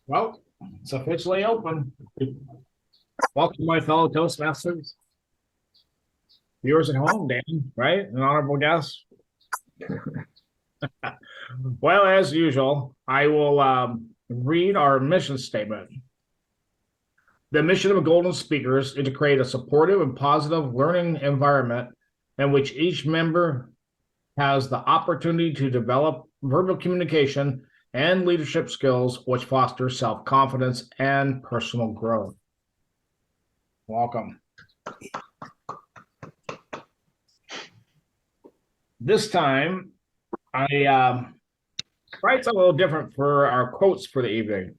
Well, it's officially open. Welcome, my fellow Toastmasters. Viewers at home, Dan, right? An honorable guest. Well, as usual, I will read our mission statement. The mission of Golden Speakers is to create a supportive and positive learning environment in which each member has the opportunity to develop verbal communication and leadership skills which foster self-confidence and personal growth. Welcome. This time, I tried something a little different for our quotes for the evening.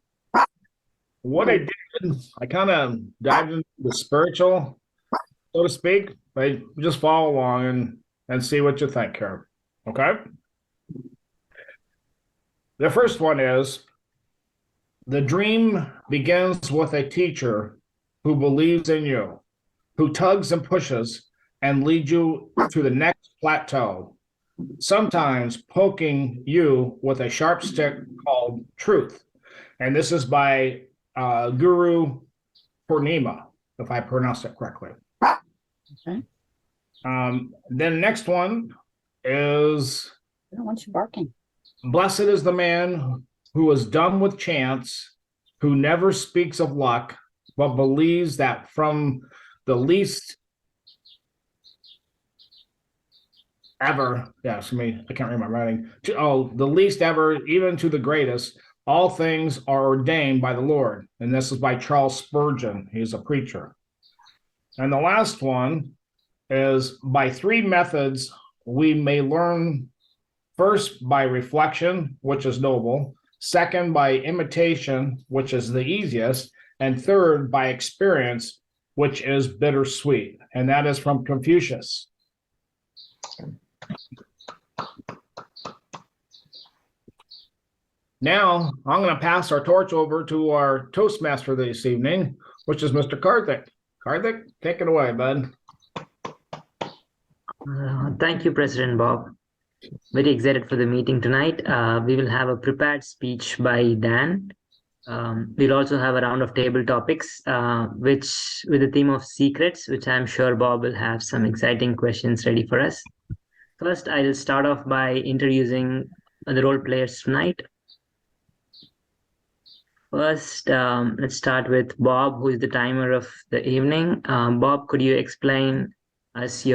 What I did, I kind of dived into the spiritual, so to speak. I just follow along and see what you think here. Okay? The first one is, the dream begins with a teacher who believes in you, who tugs and pushes and leads you to the next plateau, sometimes poking you with a sharp stick called truth. And this is by Guru Purnima, if I pronounced it correctly. Okay. Then the next one is, I don't want you barking. blessed is the man who is dumb with chance, who never speaks of luck, but believes that from the least ever, yes, I can't read my writing, the least ever, even to the greatest, all things are ordained by the Lord. And this is by Charles Spurgeon. He's a preacher. And the last one is, by three methods we may learn: first, by reflection, which is noble; second, by imitation, which is the easiest; and third, by experience, which is bittersweet. And that is from Confucius. Now, I'm going to pass our torch over to our Toastmaster this evening, which is Mr. Karthik. Karthik, take it away, bud. Thank you, President Bob. Very excited for the meeting tonight. We will have a prepared speech by Dan. We'll also have a round of table topics, which with the theme of secrets, which I'm sure Bob will have some exciting questions ready for us. First, I'll start off by introducing the role players tonight. First, let's start with Bob, who is the timer of the evening. Bob, could you explain us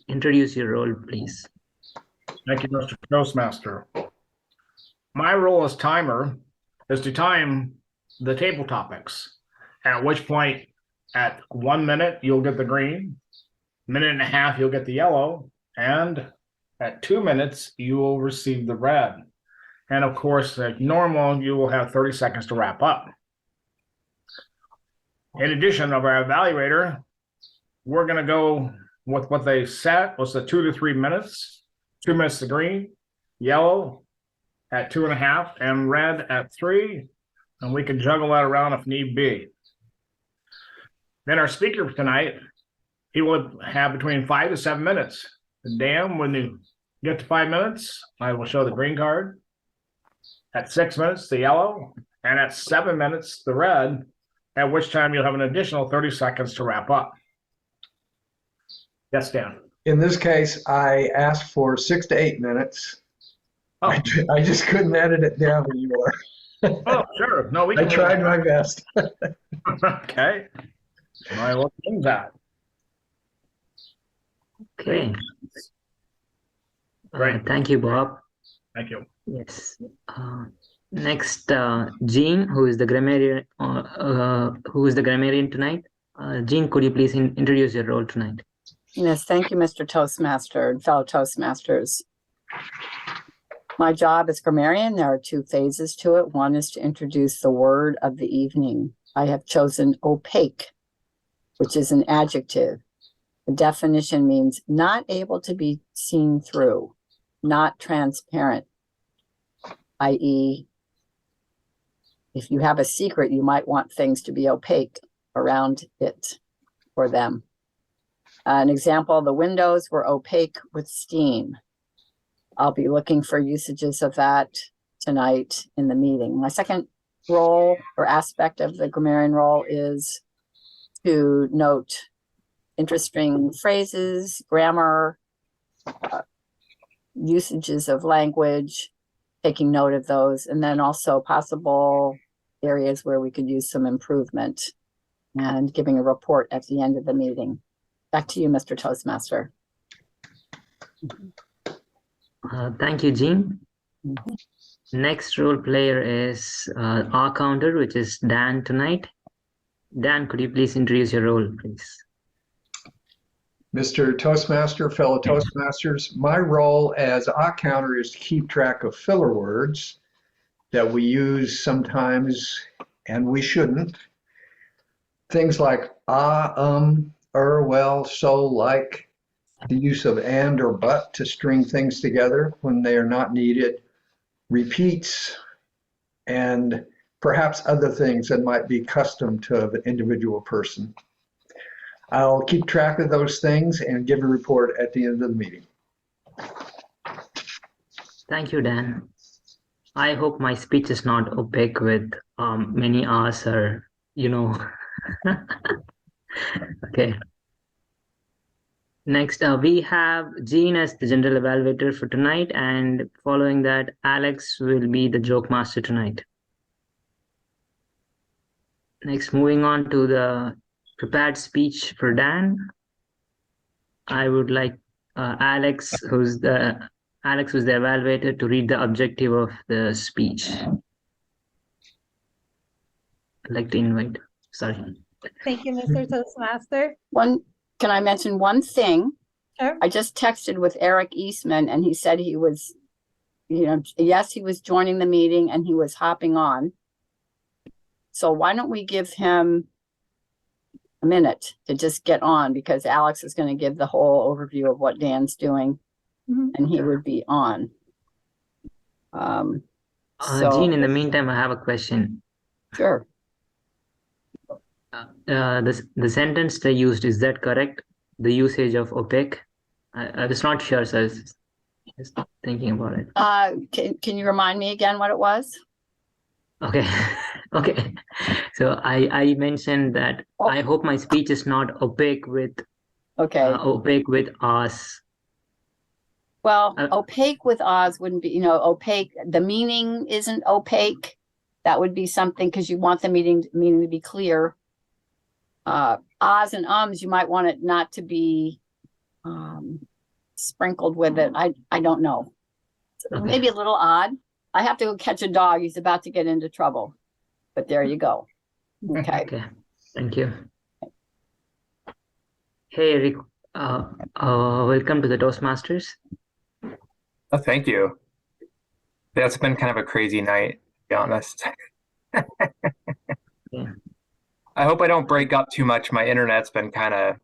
introduce your role, please? Thank you, Mr. Toastmaster. My role as timer is to time the table topics, at which point at 1 minute, you'll get the green, minute and a half, you'll get the yellow, and at 2 minutes, you will receive the red. And of course, like normal, you will have 30 seconds to wrap up. In addition of our evaluator, we're going to go with what they set was the 2 to 3 minutes. 2 minutes to green, yellow at 2.5, and red at 3. And we can juggle that around if need be. Then our speaker tonight, he will have between 5 to 7 minutes. And Dan, when you get to 5 minutes, I will show the green card. At 6 minutes, the yellow, and at 7 minutes, the red, at which time you'll have an additional 30 seconds to wrap up. Yes, Dan. In this case, I asked for 6 to 8 minutes. Oh, I just couldn't edit it down anymore. oh sure. No, we I can. tried my best. Okay. I look into that. Okay. Great. Thank you, Bob. Thank you. Yes. Next, Jean, who is the grammarian tonight. Jean, could you please introduce your role tonight? Yes, thank you, Mr. Toastmaster and fellow Toastmasters. My job as grammarian, there are 2 phases to it. One is to introduce the word of the evening. I have chosen opaque, which is an adjective. The definition means not able to be seen through, not transparent, i.e., if you have a secret, you might want things to be opaque around it for them. An example, the windows were opaque with steam. I'll be looking for usages of that tonight in the meeting. My second role or aspect of the grammarian role is to note interesting phrases, grammar, usages of language, taking note of those, and then also possible areas where we could use some improvement and giving a report at the end of the meeting. Back to you, Mr. Toastmaster. Thank you, Jean. Next role player is our counter, which is Dan tonight. Dan, could you please introduce your role, please? Mr. Toastmaster, fellow Toastmasters, my role as a counter is to keep track of filler words that we use sometimes and we shouldn't. Things like well, so, like, the use of and or but to string things together when they are not needed, repeats, and perhaps other things that might be custom to the individual person. I'll keep track of those things and give a report at the end of the meeting. Thank you, Dan. I hope my speech is not opaque with many R's or, Okay. Next, we have Jean as the general evaluator for tonight, and following that, Alex will be the joke master tonight. Next, moving on to the prepared speech for Dan. I would like Alex, who's the evaluator, to read the objective of the speech. I'd like to invite. Sorry. Thank you, Mr. Toastmaster. Can I mention one thing? Sure. I just texted with Eric Eastman and he said he was, yes, he was joining the meeting and he was hopping on. So why don't we give him a minute to just get on, because Alex is going to give the whole overview of what Dan's doing and he would be on. Jean, in the meantime, I have a question. Sure. The sentence they used, is that correct? The usage of opaque? I was not sure, so I was just thinking about it. Can you remind me again what it was? Okay. Okay. So I mentioned that I hope my speech is not opaque with us. Well, opaque with Oz wouldn't be, opaque. The meaning isn't opaque. That would be something, because you want the meaning to be clear. Ahs and ums, you might want it not to be sprinkled with it. I don't know. Okay. Maybe a little odd. I have to go catch a dog. He's about to get into trouble. But there you go. Okay. Okay. Thank you. Hey, Rick. Welcome to the Toastmasters. Oh, thank you. That's been kind of a crazy night, to be honest. Yeah. I hope I don't break up too much. My internet's been kind of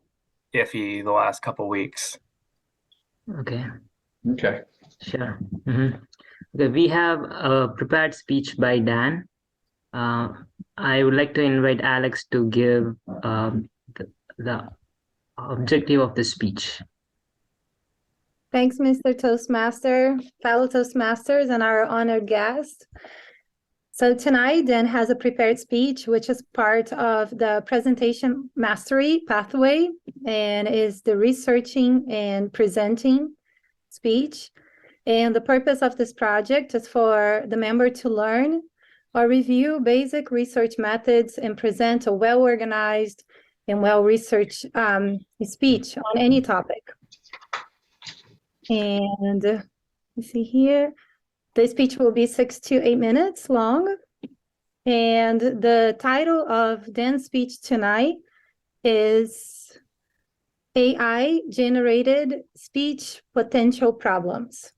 iffy the last couple weeks. Okay. Okay. Sure. Okay, we have a prepared speech by Dan. I would like to invite Alex to give the objective of the speech. Thanks, Mr. Toastmaster, fellow Toastmasters, and our honored guest. So tonight, Dan has a prepared speech, which is part of the presentation mastery pathway and is the researching and presenting speech. And the purpose of this project is for the member to learn or review basic research methods and present a well-organized and well-researched speech on any topic. And you see here, the speech will be 6 to 8 minutes long. And the title of Dan's speech tonight is AI-generated speech potential problems.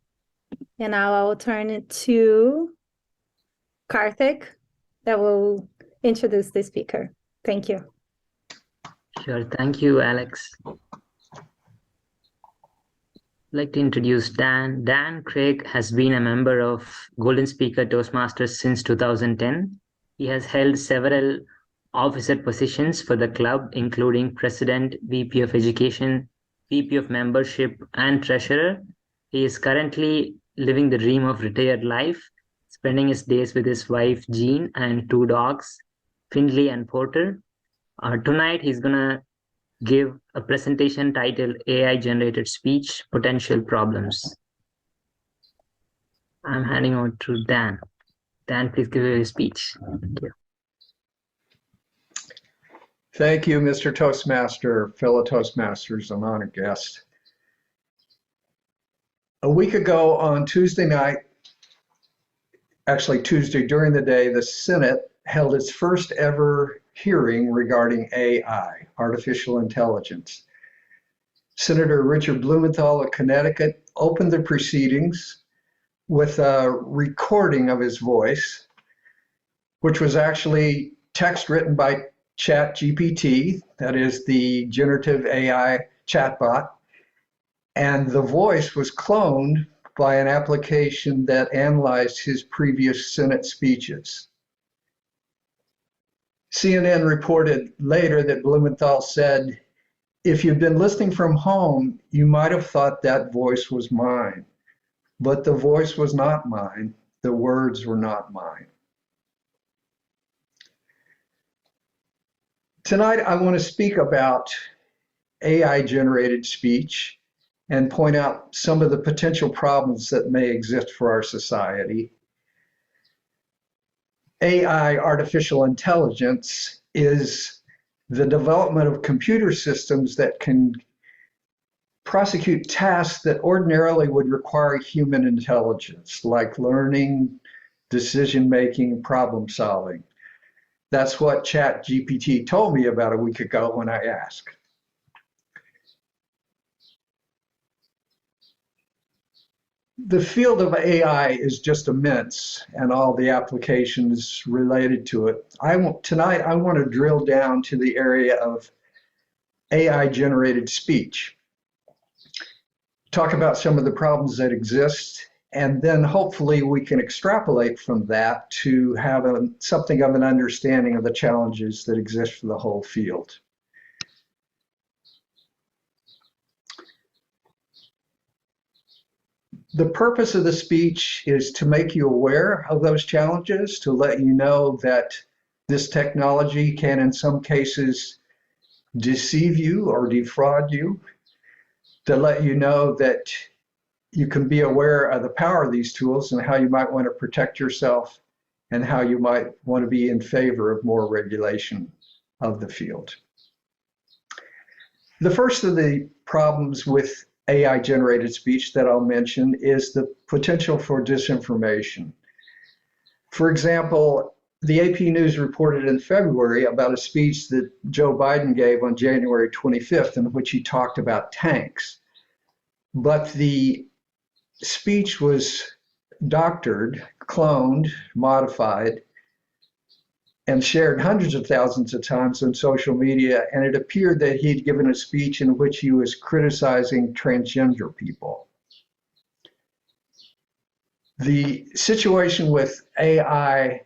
And now I will turn it to Karthik that will introduce the speaker. Thank you. Sure. Thank you, Alex. I'd like to introduce Dan. Dan Craig has been a member of Golden Speaker Toastmasters since 2010. He has held several officer positions for the club, including President, VP of Education, VP of Membership, and Treasurer. He is currently living the dream of retired life, spending his days with his wife, Jean, and two dogs, Findley and Porter. Tonight, he's going to give a presentation titled AI Generated Speech Potential Problems. I'm handing over to Dan. Dan, please give your speech. Thank you. Thank you, Mr. Toastmaster, fellow Toastmasters, and honored guest. A week ago on Tuesday night, actually Tuesday during the day, the Senate held its first ever hearing regarding AI, artificial intelligence. Senator Richard Blumenthal of Connecticut opened the proceedings with a recording of his voice, which was actually text written by ChatGPT, that is the generative AI chatbot, and the voice was cloned by an application that analyzed his previous Senate speeches. CNN reported later that Blumenthal said, "If you've been listening from home, you might have thought that voice was mine, but the voice was not mine. The words were not mine." Tonight, I want to speak about AI-generated speech and point out some of the potential problems that may exist for our society. AI, artificial intelligence, is the development of computer systems that can prosecute tasks that ordinarily would require human intelligence, like learning, decision-making, problem-solving. That's what ChatGPT told me about a week ago when I asked. The field of AI is just immense, and all the applications related to it. Tonight, I want to drill down to the area of AI-generated speech, talk about some of the problems that exist, and then hopefully we can extrapolate from that to have something of an understanding of the challenges that exist for the whole field. The purpose of the speech is to make you aware of those challenges, to let you know that this technology can, in some cases, deceive you or defraud you, to let you know that you can be aware of the power of these tools and how you might want to protect yourself and how you might want to be in favor of more regulation of the field. The first of the problems with AI-generated speech that I'll mention is the potential for disinformation. For example, the AP News reported in February about a speech that Joe Biden gave on January 25th in which he talked about tanks. But the speech was doctored, cloned, modified, and shared hundreds of thousands of times on social media, and it appeared that he'd given a speech in which he was criticizing transgender people. The situation with AI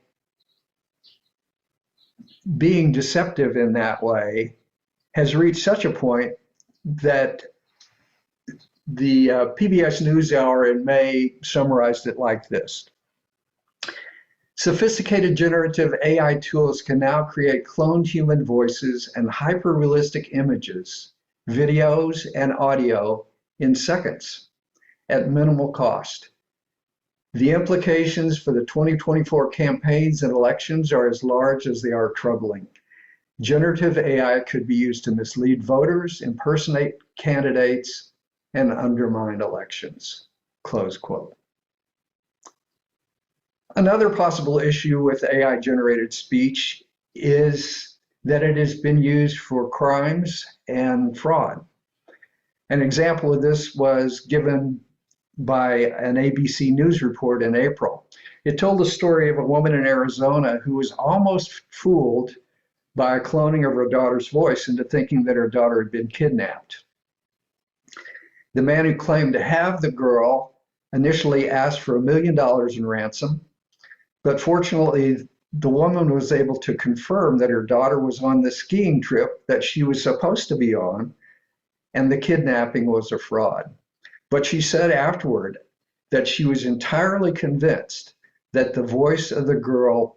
being deceptive in that way has reached such a point that the PBS NewsHour in May summarized it like this. Sophisticated generative AI tools can now create cloned human voices and hyper-realistic images, videos, and audio in seconds at minimal cost. The implications for the 2024 campaigns and elections are as large as they are troubling. Generative AI could be used to mislead voters, impersonate candidates, and undermine elections, close quote. Another possible issue with AI-generated speech is that it has been used for crimes and fraud. An example of this was given by an ABC News report in April. It told the story of a woman in Arizona who was almost fooled by a cloning of her daughter's voice into thinking that her daughter had been kidnapped. The man who claimed to have the girl initially asked for $1 million in ransom, but fortunately, the woman was able to confirm that her daughter was on the skiing trip that she was supposed to be on, and the kidnapping was a fraud. But she said afterward that she was entirely convinced that the voice of the girl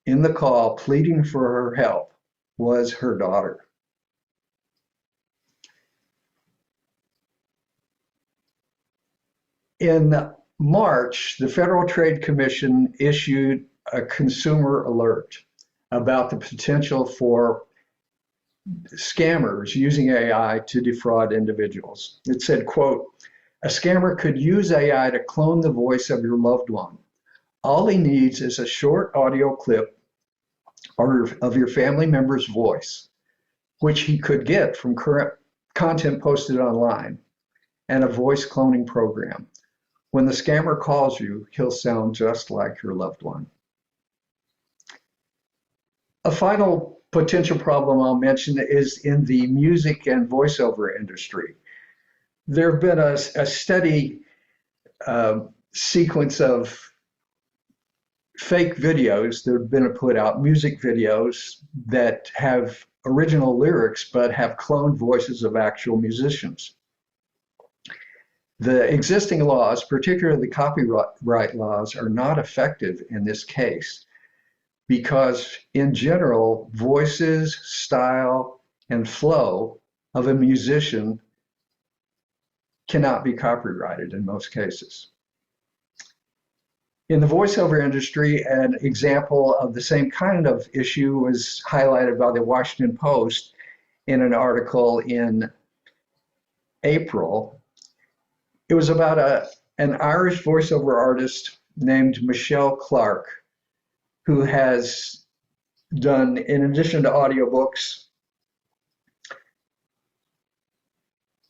in the call pleading for her help was her daughter. In March, the Federal Trade Commission issued a consumer alert about the potential for scammers using AI to defraud individuals. It said, quote, "A scammer could use AI to clone the voice of your loved one. All he needs is a short audio clip of your family member's voice, which he could get from current content posted online, and a voice cloning program. When the scammer calls you, he'll sound just like your loved one." A final potential problem I'll mention is in the music and voiceover industry. There have been a steady sequence of fake videos that have been put out, music videos that have original lyrics but have cloned voices of actual musicians. The existing laws, particularly the copyright laws, are not effective in this case because, in general, voices, style, and flow of a musician cannot be copyrighted in most cases. In the voiceover industry, an example of the same kind of issue was highlighted by the Washington Post in an article in April. It was about an Irish voiceover artist named Michelle Clark, who has done, in addition to audiobooks,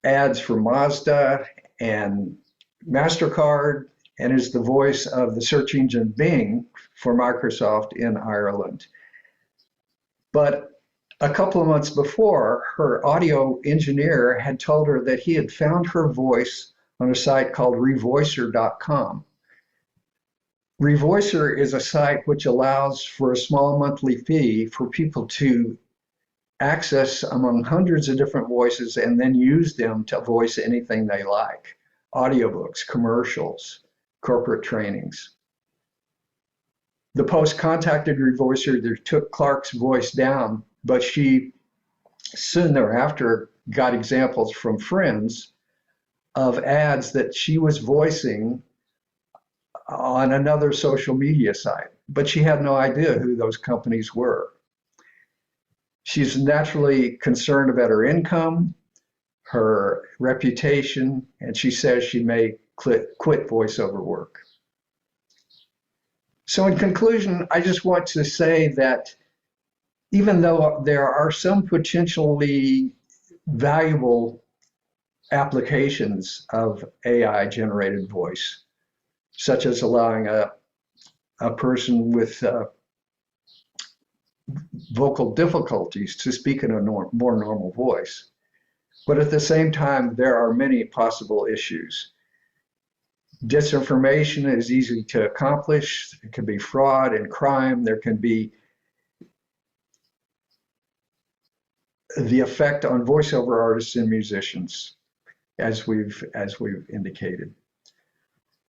ads for Mazda and MasterCard, and is the voice of the search engine Bing for Microsoft in Ireland. But a couple of months before, her audio engineer had told her that he had found her voice on a site called revoicer.com. Revoicer is a site which allows for a small monthly fee for people to access among hundreds of different voices and then use them to voice anything they like: audiobooks, commercials, corporate trainings. The Post contacted Revoicer that took Clark's voice down, but she soon thereafter got examples from friends of ads that she was voicing on another social media site, but she had no idea who those companies were. She's naturally concerned about her income, her reputation, and she says she may quit voiceover work. So in conclusion, I just want to say that even though there are some potentially valuable applications of AI-generated voice, such as allowing a person with vocal difficulties to speak in a more normal voice. But at the same time, there are many possible issues. Disinformation is easy to accomplish. It can be fraud and crime. There can be the effect on voiceover artists and musicians, as we've indicated.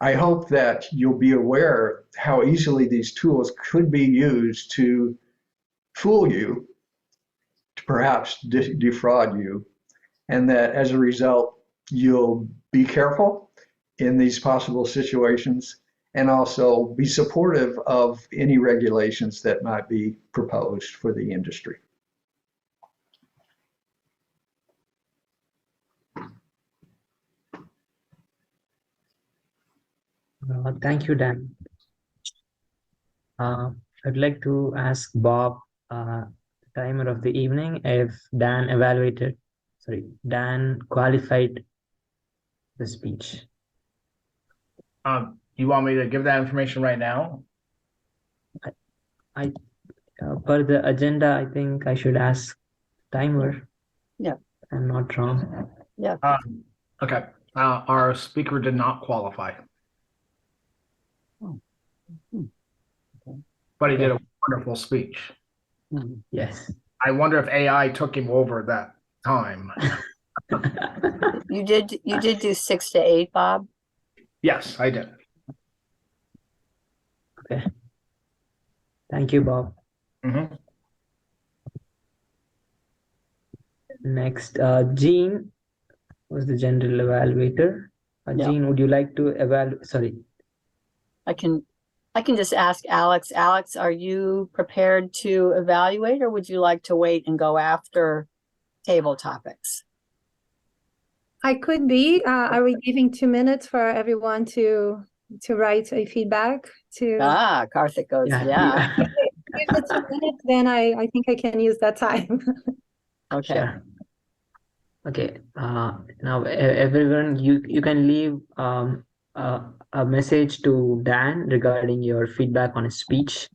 I hope that you'll be aware how easily these tools could be used to fool you, to perhaps defraud you, and that as a result, you'll be careful in these possible situations and also be supportive of any regulations that might be proposed for the industry. Thank you, Dan. I'd like to ask Bob, timer of the evening, if Dan qualified the speech. You want me to give that information right now? Per the agenda, I think I should ask timer. Yeah. I'm not wrong. Yeah. Okay. Our speaker did not qualify. But he did a wonderful speech. Yes. I wonder if AI took him over that time. You did do 6 to 8, Bob? Yes, I did. Okay. Thank you, Bob. Mhm. Next, Jean was the general evaluator. Yeah. Jean, would you like to evaluate? Sorry. I can just ask Alex. Alex, are you prepared to evaluate, or would you like to wait and go after table topics? I could be. Are we giving 2 minutes for everyone to write a feedback to? Karthik goes, yeah. Give the 2 minutes, then I think I can use that time. Okay. Sure. Okay. Now, everyone, you can leave a message to Dan regarding your feedback on his speech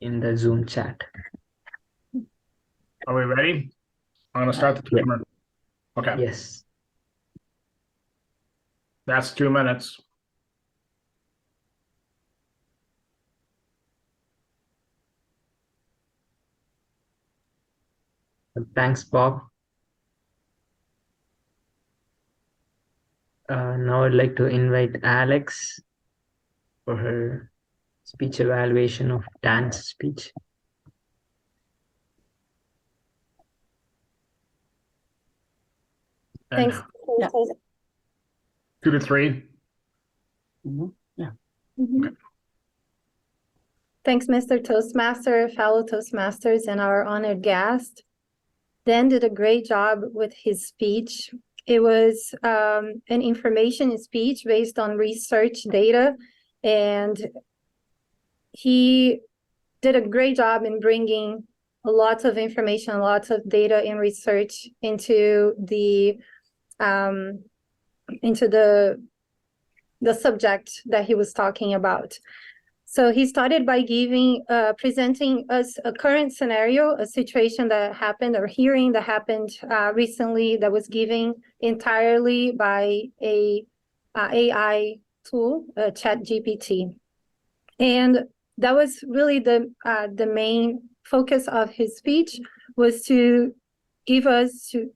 in the Zoom chat. Are we ready? I'm gonna start the Yeah. timer. Okay, Yes. that's 2 minutes. Thanks, Bob. Now I'd like to invite Alex for her speech evaluation of Dan's speech. And Thanks. Yeah. 2 to 3. Mhm. Yeah. Mhm. Thanks, Mr. Toastmaster, fellow Toastmasters, and our honored guest. Dan did a great job with his speech. It was an information speech based on research data, and he did a great job in bringing lots of information, lots of data and research into the subject that he was talking about. So he started by presenting us a current scenario, a situation that happened, or hearing that happened recently, that was given entirely by a AI tool, ChatGPT. And that was really the main focus of his speech, was to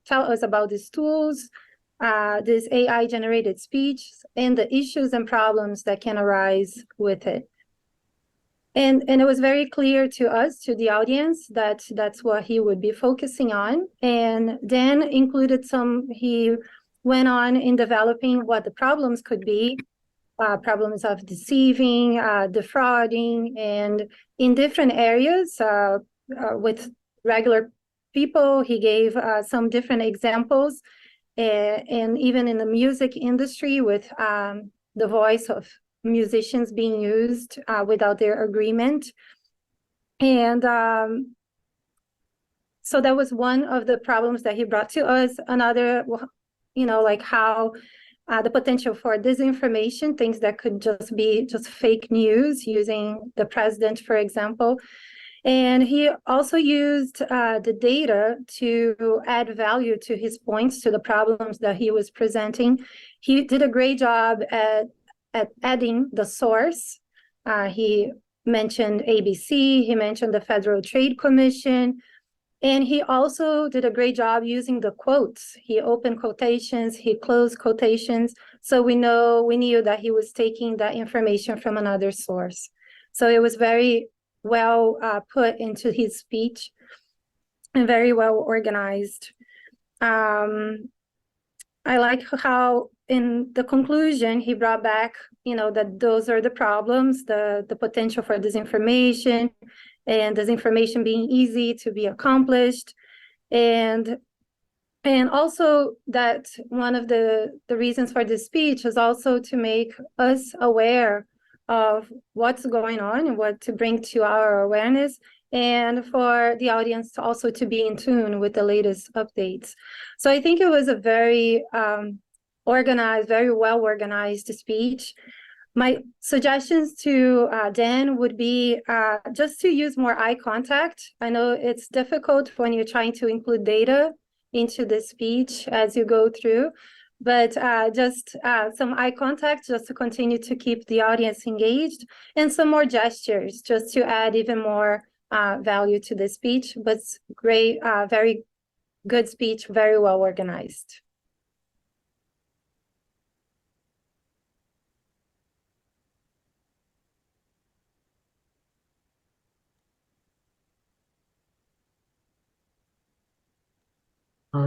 tell us about these tools, this AI generated speech, and the issues and problems that can arise with it. And it was very clear to us, to the audience, that that's what he would be focusing on. And then he went on in developing what the problems could be, problems of deceiving, defrauding, and in different areas with regular people. He gave some different examples, and even in the music industry, with the voice of musicians being used without their agreement. And so that was one of the problems that he brought to us. Another, like how the potential for disinformation, things that could just be fake news, using the president, for example. And he also used the data to add value to his points, to the problems that he was presenting. He did a great job at adding the source. He mentioned ABC, he mentioned the Federal Trade Commission, and he also did a great job using the quotes. He opened quotations, he closed quotations, so we knew that he was taking that information from another source. So it was very well put into his speech and very well organized. I like how in the conclusion he brought back, that those are the problems, the potential for disinformation, and disinformation being easy to be accomplished, and also that one of the reasons for this speech is also to make us aware of what's going on and what to bring to our awareness, and for the audience to also to be in tune with the latest updates. So I think it was a very organized, very well organized speech. My suggestions to Dan would be just to use more eye contact. I know it's difficult when you're trying to include data into the speech as you go through, but just some eye contact, just to continue to keep the audience engaged, and some more gestures just to add even more value to the speech. But great, very good speech, very well organized.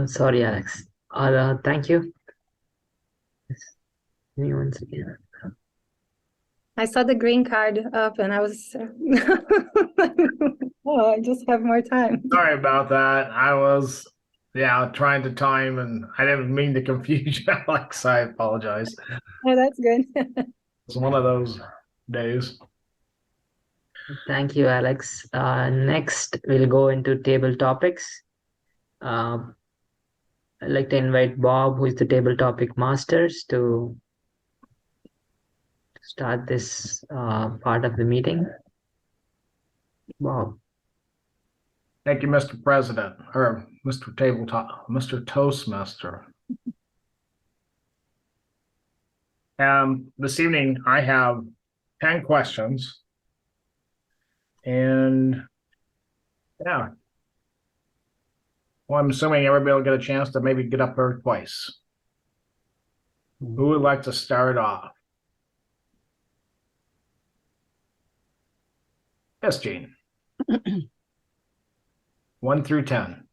Sorry, Alex. Thank you. Give me one second. I saw the green card up and I was, oh, I just have more time. Sorry about that. I was, trying to time and I didn't mean to confuse you, Alex. I apologize. Oh, that's good. It's one of those days. Thank you, Alex. Next, we'll go into table topics. I'd like to invite Bob, who is the table topic masters, to start this part of the meeting. Bob. Thank you, Mr. President, or Mr. Tabletop, Mr. Toastmaster. This evening I have 10 questions. And yeah. Well, I'm assuming everybody will get a chance to maybe get up there twice. Who would like to start off? Yes, Jean. 1 through 10.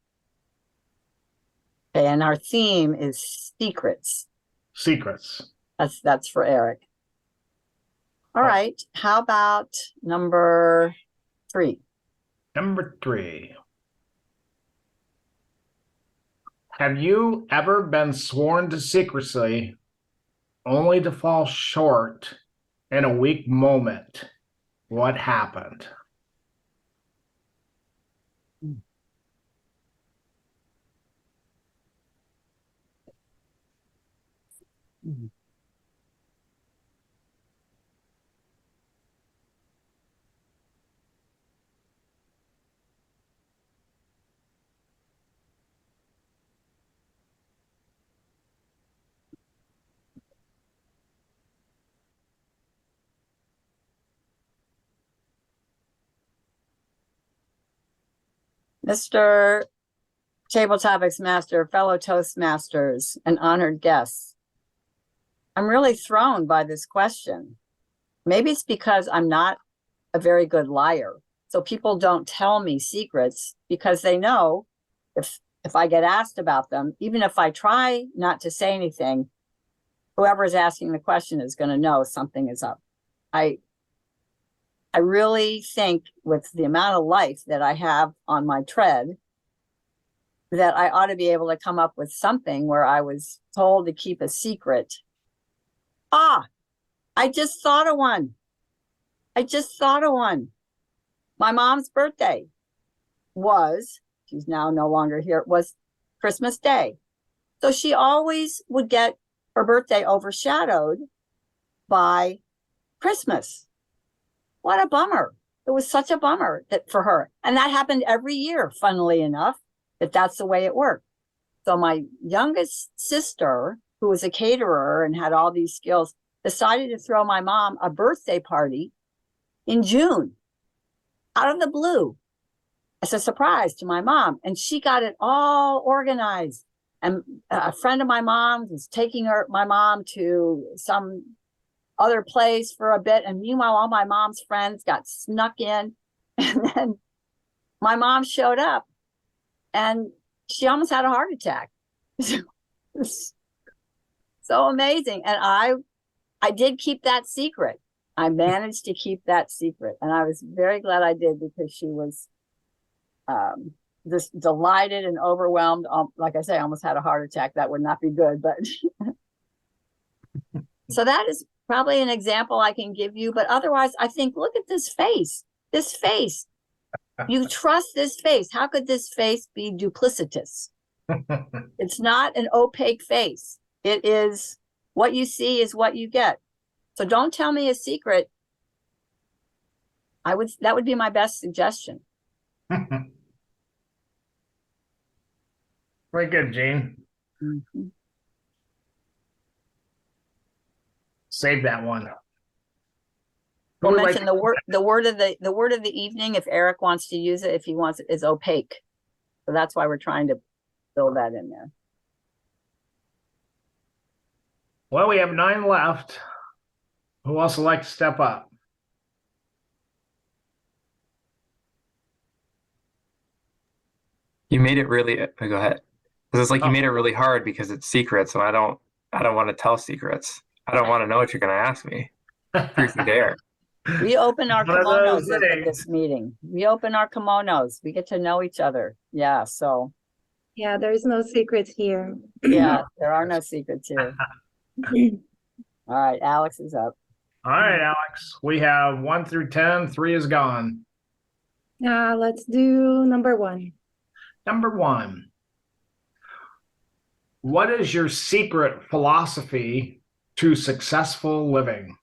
Okay, and our theme is secrets. Secrets. That's for Eric. All right, how about number 3? Number 3. Have you ever been sworn to secrecy only to fall short in a weak moment? What happened? Mr. Table Topics Master, fellow Toastmasters, and honored guests. I'm really thrown by this question. Maybe it's because I'm not a very good liar. So people don't tell me secrets because they know if I get asked about them, even if I try not to say anything, whoever is asking the question is going to know something is up. I really think with the amount of life that I have on my tread, that I ought to be able to come up with something where I was told to keep a secret. I just thought of one. My mom's birthday she's now no longer here, was Christmas Day. So she always would get her birthday overshadowed by Christmas. What a bummer. It was such a bummer that for her. And that happened every year, funnily enough, that's the way it worked. So my youngest sister, who was a caterer and had all these skills, decided to throw my mom a birthday party in June, out of the blue, as a surprise to my mom. And she got it all organized. And a friend of my mom's was taking my mom to some other place for a bit. And meanwhile, all my mom's friends got snuck in. And then my mom showed up and she almost had a heart attack. So amazing. And I did keep that secret. I managed to keep that secret. And I was very glad I did because she was just delighted and overwhelmed. Like I say, I almost had a heart attack. That would not be good. But so that is probably an example I can give you. But otherwise, I think, look at this face. This face. You trust this face. How could this face be duplicitous? It's not an opaque face. It is what you see is what you get. So don't tell me a secret. That would be my best suggestion. Very good, Jean. Mm-hmm. Save that one. We'll mention the word of the evening, if Eric wants to use it, if he wants it, is opaque. So that's why we're trying to build that in there. Well, we have 9 left. Who else would like to step up? You made it really. Go ahead. Because it's like you Oh. made it really hard because it's secrets, and I don't want to tell secrets. I don't want to know what you're going to ask me. Truth or dare. We open our One of those kimonos at things. this meeting. We open our kimonos. We get to know each other. Yeah, so Yeah, there's no secrets here. yeah, there are no secrets here. All right, Alex is up. All right, Alex. We have 1 through 10. 3 is gone. Let's do number 1. Number 1. What is your secret philosophy to successful living?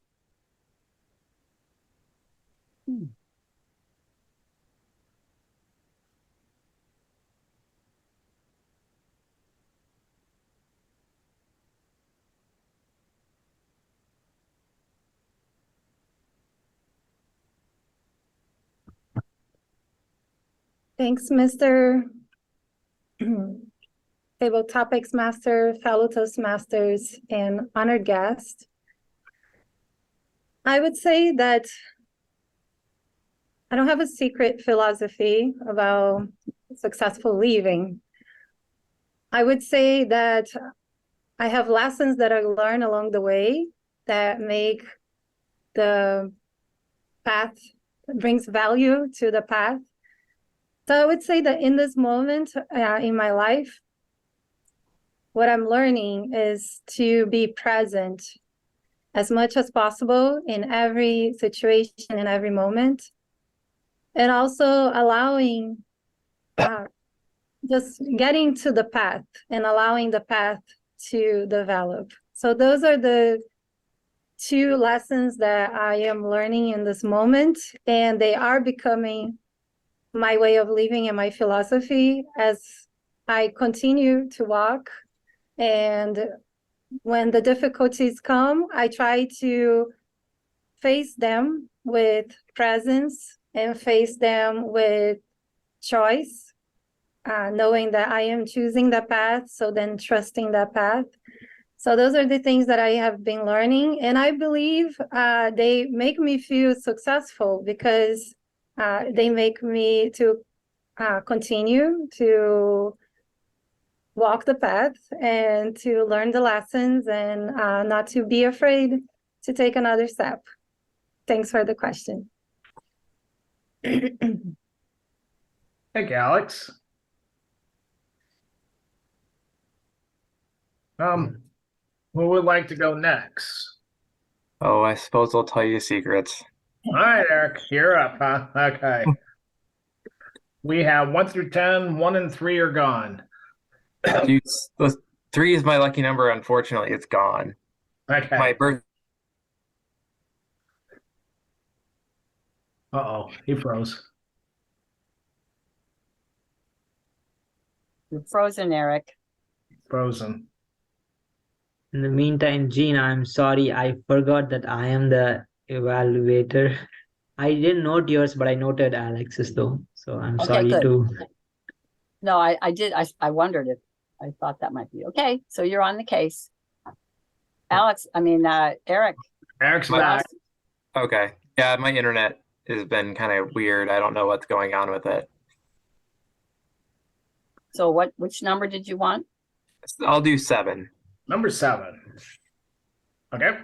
Thanks, Mr. Table Topics Master, fellow Toastmasters, and honored guest. I would say that I don't have a secret philosophy about successful living. I would say that I have lessons that I learned along the way that make the path, brings value to the path. So I would say that in this moment in my life, what I'm learning is to be present as much as possible in every situation, in every moment, and also allowing, just getting to the path and allowing the path to develop. So those are the 2 lessons that I am learning in this moment, and they are becoming my way of living and my philosophy as I continue to walk. And when the difficulties come, I try to face them with presence and face them with choice, knowing that I am choosing the path, so then trusting that path. So those are the things that I have been learning, and I believe they make me feel successful because they make me to continue to walk the path and to learn the lessons and not to be afraid to take another step. Thanks for the question. Thank you, Alex. Who would like to go next? Oh, I suppose I'll tell you secrets. All right, Eric, you're up, huh? Okay. We have 1 through 10. 1 and 3 are gone. Dude, 3 is my lucky number. Unfortunately, it's gone. Okay. My birth. Uh-oh, he froze. You're frozen, Eric. Frozen. In the meantime, Jean, I'm sorry, I forgot that I am the evaluator. I didn't note yours, but I noted Alex's though. So I'm Okay, sorry good. to. No, I did. I wondered if I thought that might be okay. So you're on the case. Alex, Eric. Eric's My- back. Okay. Yeah, my internet has been kind of weird. I don't know what's going on with it. So which number did you want? I'll do 7. Number 7. Okay.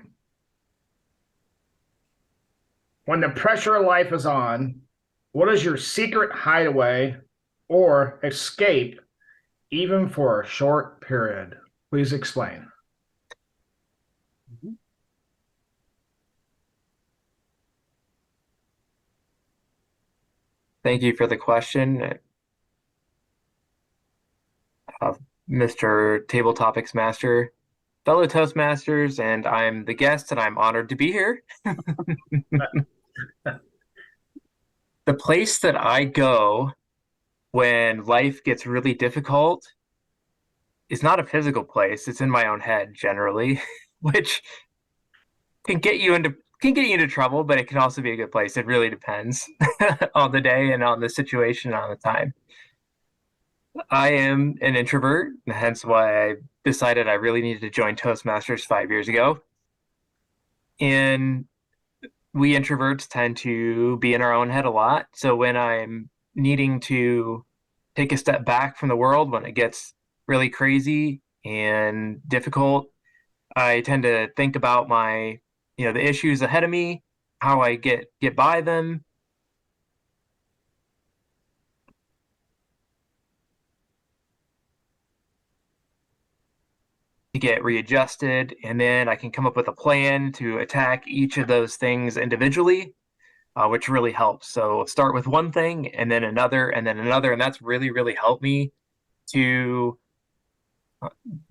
When the pressure of life is on, what is your secret hideaway or escape, even for a short period? Please explain. Thank you for the question, Mr. Table Topics Master, fellow Toastmasters, and I'm the guest, and I'm honored to be here. The place that I go when life gets really difficult is not a physical place. It's in my own head generally, which can get you into trouble, but it can also be a good place. It really depends on the day and on the situation and on the time. I am an introvert, hence why I decided I really needed to join Toastmasters 5 years ago. And we introverts tend to be in our own head a lot. So when I'm needing to take a step back from the world, when it gets really crazy and difficult, I tend to think about my, the issues ahead of me, how I get by them. To get readjusted, and then I can come up with a plan to attack each of those things individually, which really helps. So start with one thing and then another and then another, and that's really, really helped me to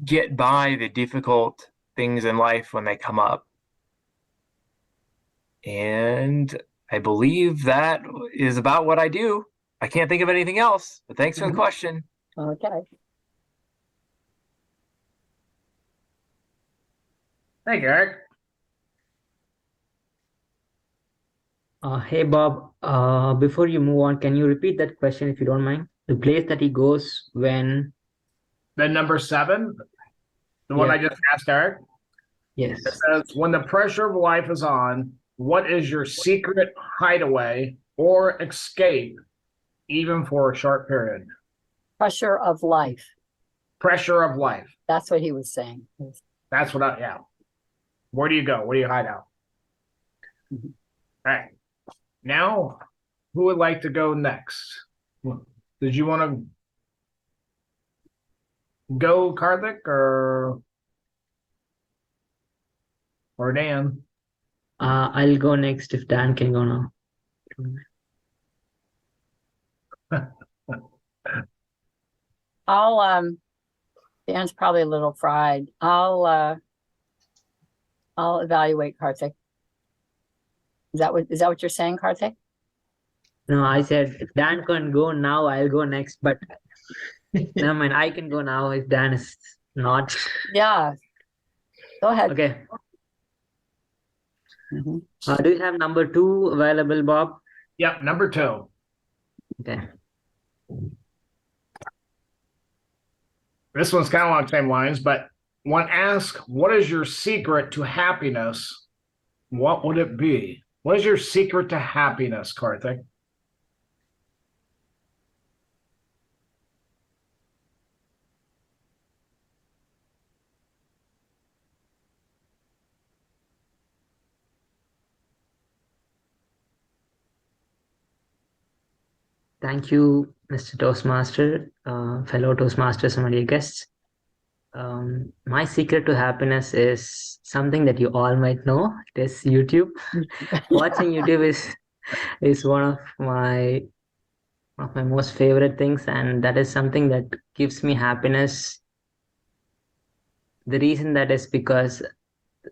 get by the difficult things in life when they come up. And I believe that is about what I do. I can't think of anything else, but thanks for the question. Okay. Thank you, Eric. Hey Bob, before you move on, can you repeat that question if you don't mind? The place that he goes when, Then number 7, the one Yeah. I just asked Eric, yes. it says, when the pressure of life is on, what is your secret hideaway or escape, even for a short period? Pressure of life. Pressure of life. That's what he was saying. That's what yeah. Where do you go? Where do you hide out? Mhm. All right. Now, who would like to go next? Did you want to go, Karthik, or Dan? I'll go next if Dan can go now. Dan's probably a little fried. I'll evaluate Karthik. Is that what you're saying, Karthik? No, I said if Dan can go now, I'll go next. But never mind, I can go now if Dan is not. Yeah. Go ahead. Okay. Mhm. Do you have number 2 available, Bob? Yep, number 2. Okay. This one's kind of along the same lines, but when asked, what is your secret to happiness? What would it be? What is your secret to happiness, Karthik? Thank you, Mr. Toastmaster, fellow Toastmasters and my dear guests. My secret to happiness is something that you all might know. It is YouTube. Watching YouTube is one of my most favorite things, and that is something that gives me happiness. The reason that is because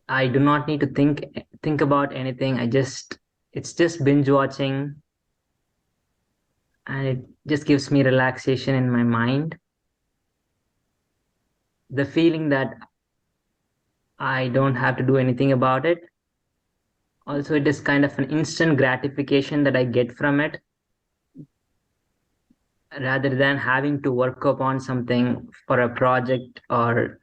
I do not need to think about anything. It's just binge watching, and it just gives me relaxation in my mind. The feeling that I don't have to do anything about it. Also, it is kind of an instant gratification that I get from it, rather than having to work upon something for a project. Or,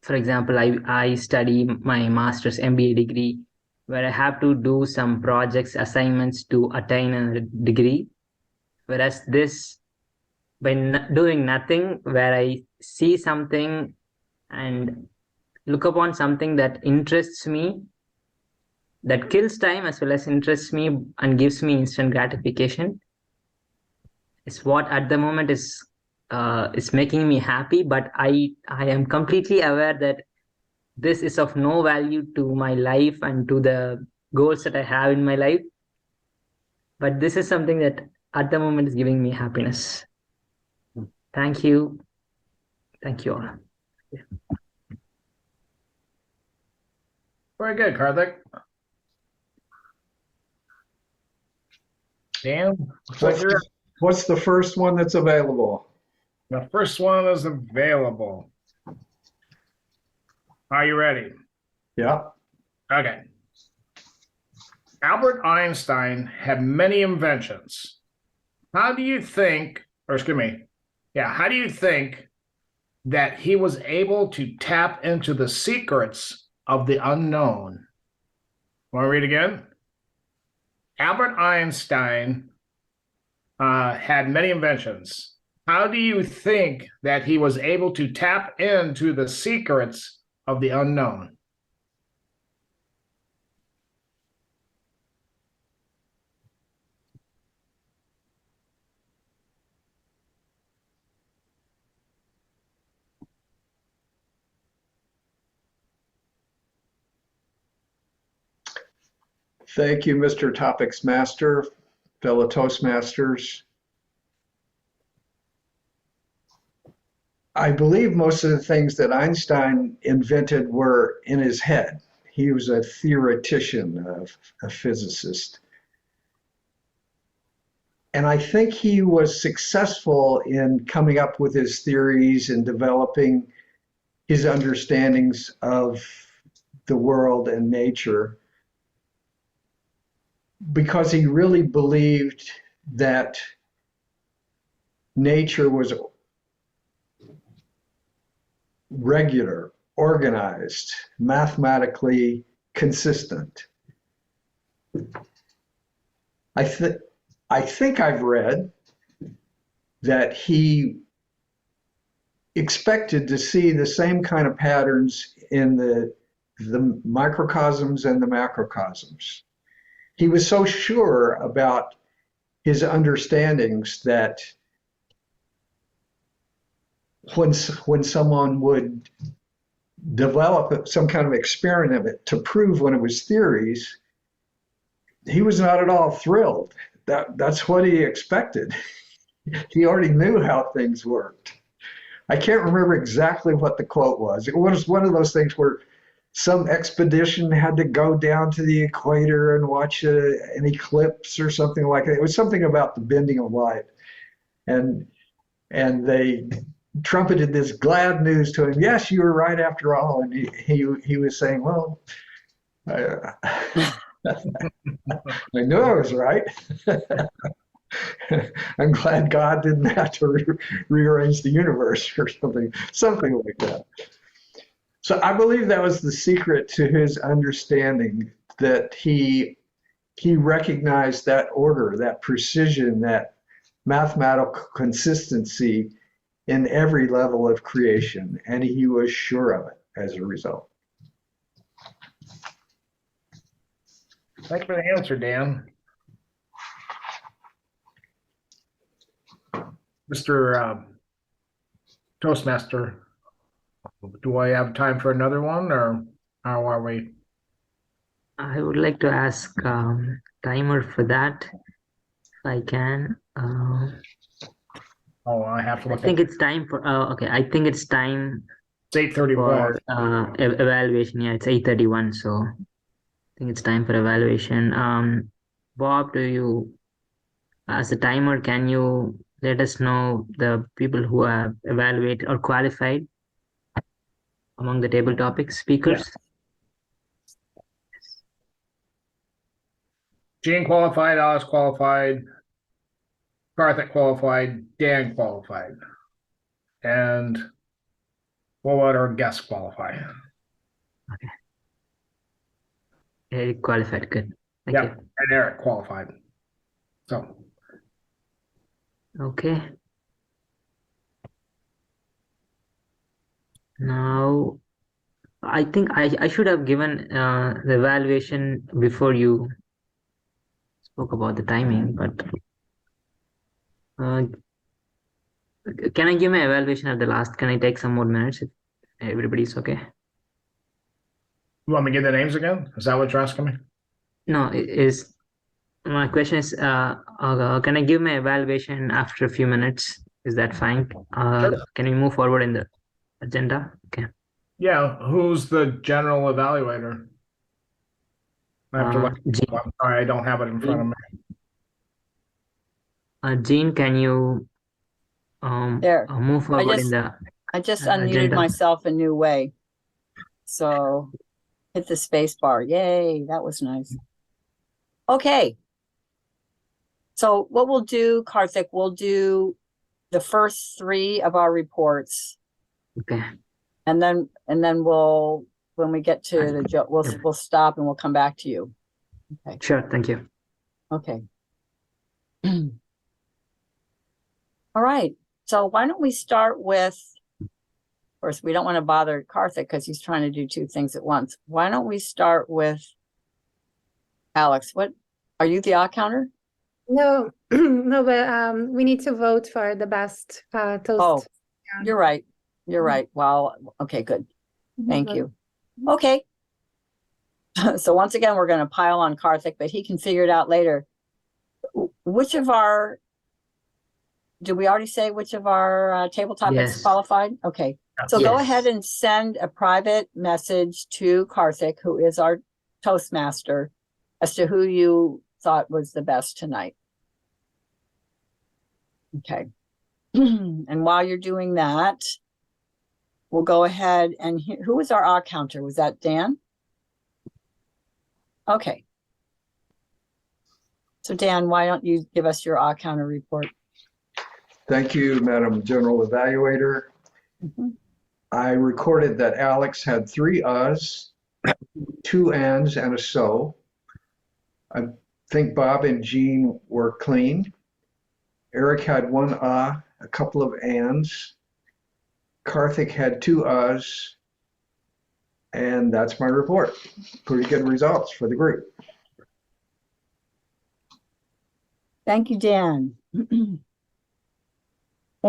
for example, I study my master's MBA degree, where I have to do some projects, assignments to attain a degree. Whereas this, by doing nothing, where I see something and look upon something that interests me, that kills time as well as interests me and gives me instant gratification, is what at the moment is making me happy. But I am completely aware that this is of no value to my life and to the goals that I have in my life. But this is something that at the moment is giving me happiness. Thank you. Thank you all. Very good, Karthik. Dan, looks like What's the first one that's available? the first one is available. Are you ready? Yeah. Okay. Albert Einstein had many inventions. How do you think that he was able to tap into the secrets of the unknown? Want to read again? Albert Einstein had many inventions. How do you think that he was able to tap into the secrets of the unknown? Thank you, Mr. Topics Master, fellow Toastmasters. I believe most of the things that Einstein invented were in his head. He was a theoretician, a physicist. And I think he was successful in coming up with his theories and developing his understandings of the world and nature because he really believed that nature was regular, organized, mathematically consistent. I think I've read that he expected to see the same kind of patterns in the microcosms and the macrocosms. He was so sure about his understandings that when someone would develop some kind of experiment to prove one of his theories, he was not at all thrilled. That's what he expected. He already knew how things worked. I can't remember exactly what the quote was. It was one of those things where some expedition had to go down to the equator and watch an eclipse or something like that. It was something about the bending of light. And they trumpeted this glad news to him. Yes, you were right after all. And he was saying, well, I knew I was right. I'm glad God didn't have to rearrange the universe or something like that. So I believe that was the secret to his understanding, that he recognized that order, that precision, that mathematical consistency in every level of creation, and he was sure of it as a result. Thank you for the answer, Dan. Mr. Toastmaster, do I have time for another one, or how are we? I would like to ask timer for that, if I can. Oh, I have to I look think at it's time for. Okay, I think it's time it's 8:31. for evaluation. Yeah, it's 8:31, so I think it's time for evaluation. Bob, do you, as a timer, can you let us know the people who have evaluated or qualified among the table topic speakers? Jean qualified, Alice qualified, Karthik qualified, Dan qualified, and we'll let our guests qualify. Eric qualified. Good. Thank Yep, and Eric qualified. So, you. Okay. Now, I think I should have given the evaluation before you spoke about the timing, but can I give my evaluation at the last? Can I take some more minutes if everybody's okay? you want me to get the names again? Is that what you're asking me? No, my question is, can I give my evaluation after a few minutes? Is that fine? Sure. Can we move forward in the agenda? Okay. Yeah, who's the general evaluator? I have to look. Jean, I'm sorry, I don't have it in front of me. Jean, can you There. move forward in the I just unmuted agenda? myself a new way. So hit the space bar. Yay, that was nice. Okay. So what we'll do, Karthik, we'll do the first three of our reports. Okay. And then we'll, when we get to the we'll stop and we'll come back to you. Okay. Sure. Thank you. Okay. All right. So why don't we start with, of course, we don't want to bother Karthik because he's trying to do two things at once. Why don't we start with Alex? What, are you the odd counter? No, no, but we need to vote for the best Oh, toast. you're right. You're right. Well, okay, good. Thank you. Okay. So once again, we're going to pile on Karthik, but he can figure it out later. Which of our, did we already say which of our table topics Yes. qualified? Okay. So go Yes. ahead and send a private message to Karthik, who is our Toastmaster, as to who you thought was the best tonight. Okay. And while you're doing that, we'll go ahead and who was our odd counter? Was that Dan? Okay. So Dan, why don't you give us your odd counter report? Thank you, Madam General Evaluator. Mhm. I recorded that Alex had 3 uhs, 2 ands, and a so. I think Bob and Jean were clean. Eric had 1 a couple of ands. Karthik had 2 uhs. And that's my report. Pretty good results for the group. Thank you, Dan. We'll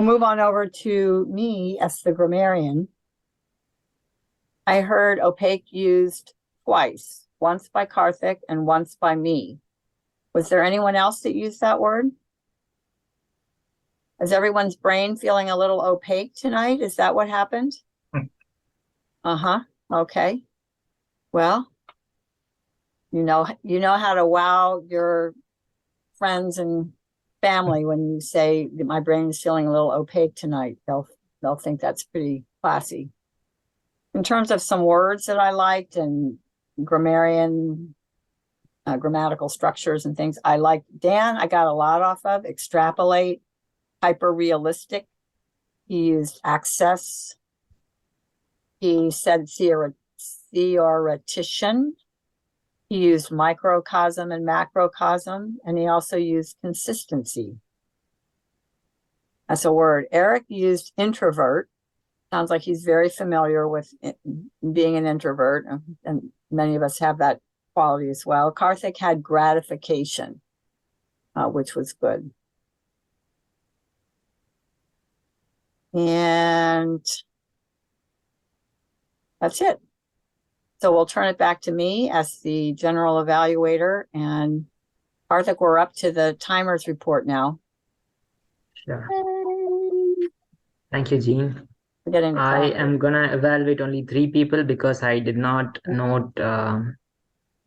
move on over to me as the grammarian. I heard opaque used twice, once by Karthik and once by me. Was there anyone else that used that word? Is everyone's brain feeling a little opaque tonight? Is that what happened? Uh-huh. Okay. Well, you know how to wow your friends and family when you say that my brain is feeling a little opaque tonight. They'll think that's pretty classy. In terms of some words that I liked and grammarian, grammatical structures and things, I liked Dan. I got a lot off of extrapolate, hyper realistic. He used access. He said theoretician. He used microcosm and macrocosm, and he also used consistency. That's a word. Eric used introvert. Sounds like he's very familiar with being an introvert, and many of us have that quality as well. Karthik had gratification, which was good. And that's it. So we'll turn it back to me as the general evaluator, and Karthik, we're up to the timers report now. Sure. Thank you, Jean. We're getting to I clock. am gonna evaluate only 3 people because I did not note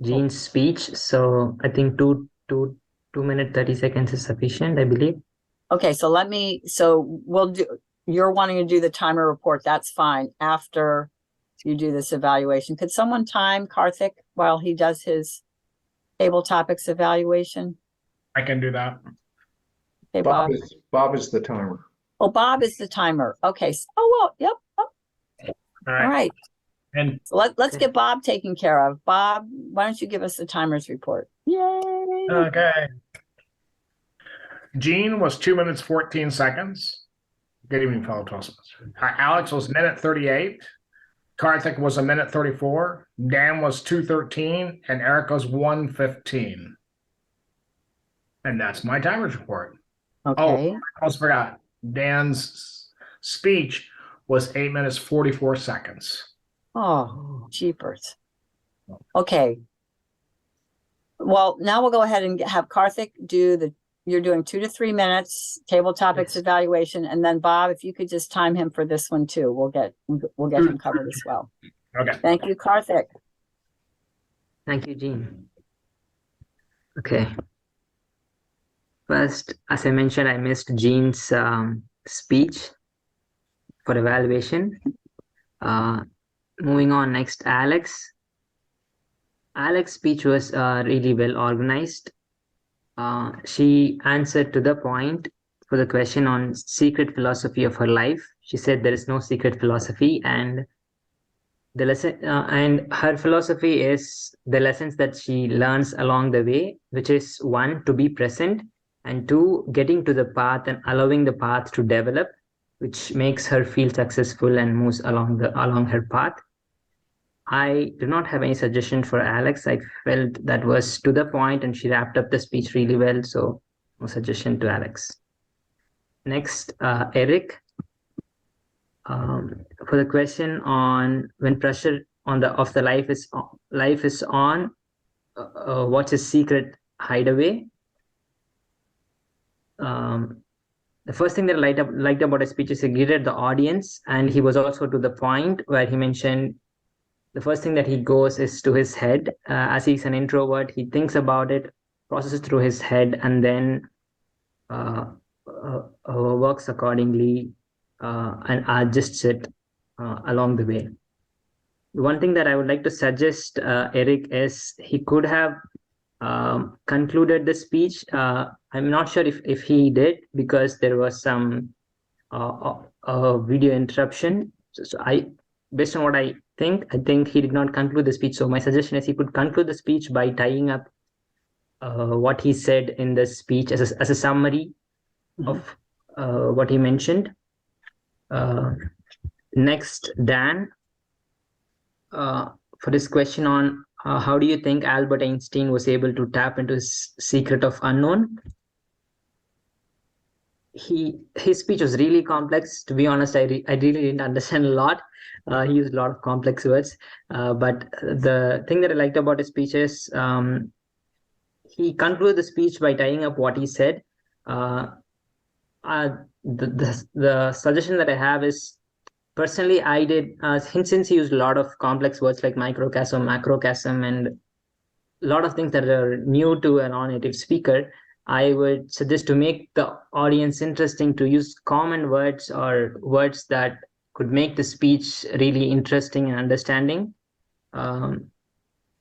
Jean's speech. So I think 2 minute 30 seconds is sufficient, I believe. Okay, so we'll do, you're wanting to do the timer report, that's fine, after you do this evaluation. Could someone time Karthik while he does his table topics evaluation? I can do that. Okay, Bob. Bob is the timer. Oh, Bob is the timer. Okay, well, yep. All All right. right. And So let's get Bob taken care of. Bob, why don't you give us the timers report? Yay! okay. Jean was 2 minutes, 14 seconds. Good evening, fellow Toastmasters. Alex was 1:38. Karthik was 1:34. Dan was 2:13. And Eric was 1:15. And that's my timers report. Okay. I almost forgot. Dan's speech was 8 minutes, 44 seconds. Oh, jeepers. Okay. Well, now we'll go ahead and have Karthik do you're doing 2 to 3 minutes, table topics Yes. evaluation, and then Bob, if you could just time him for this one too, we'll get him covered as well. Okay. Thank you, Karthik. Thank you, Jean. Okay. First, as I mentioned, I missed Jean's speech for evaluation. Moving on next, Alex. Alex's speech was really well organized. She answered to the point for the question on secret philosophy of her life. She said there is no secret philosophy, and the lesson and her philosophy is the lessons that she learns along the way, which is 1, to be present, and 2, getting to the path and allowing the path to develop, which makes her feel successful and moves along her path. I do not have any suggestion for Alex. I felt that was to the point and she wrapped up the speech really well. So no suggestion to Alex. Next, Eric. For the question on when pressure of the life is on, what's his secret hideaway? The first thing that I liked about his speech is he greeted the audience, and he was also to the point where he mentioned the first thing that he goes is to his head. As he's an introvert, he thinks about it, processes through his head, and then works accordingly and adjusts it along the way. The one thing that I would like to suggest, Eric, is he could have concluded the speech. I'm not sure if he did, because there was some video interruption. So based on what I think he did not conclude the speech. So my suggestion is he could conclude the speech by tying up what he said in the speech as a summary of what he mentioned. Next, Dan, for this question on how do you think Albert Einstein was able to tap into his secret of unknown? His speech was really complex. To be honest, I really didn't understand a lot. He used a lot of complex words. But the thing that I liked about his speech is he concluded the speech by tying up what he said. The suggestion that I have is, personally, I did, since he used a lot of complex words like microcosm, macrocosm, and a lot of things that are new to a non-native speaker, I would suggest to make the audience interesting to use common words or words that could make the speech really interesting and understanding. And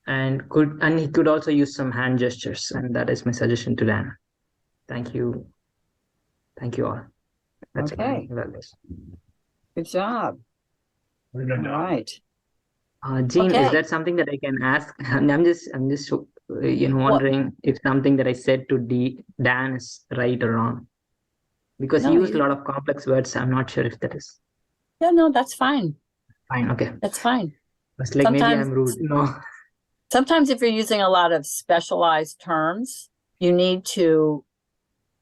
he could also use some hand gestures, and that is my suggestion to Dan. Thank you. Thank you all. That's Okay. Good job. Very good. All right. Jean, Okay. is that something that I can ask? I'm just wondering if something that I said to Dan is right or wrong, because he No, used a lot of complex words. I'm not sure if that is Yeah, no, that's fine. fine. Okay, That's fine. it's like maybe Sometimes- I'm rude. No. Sometimes if you're using a lot of specialized terms, you need to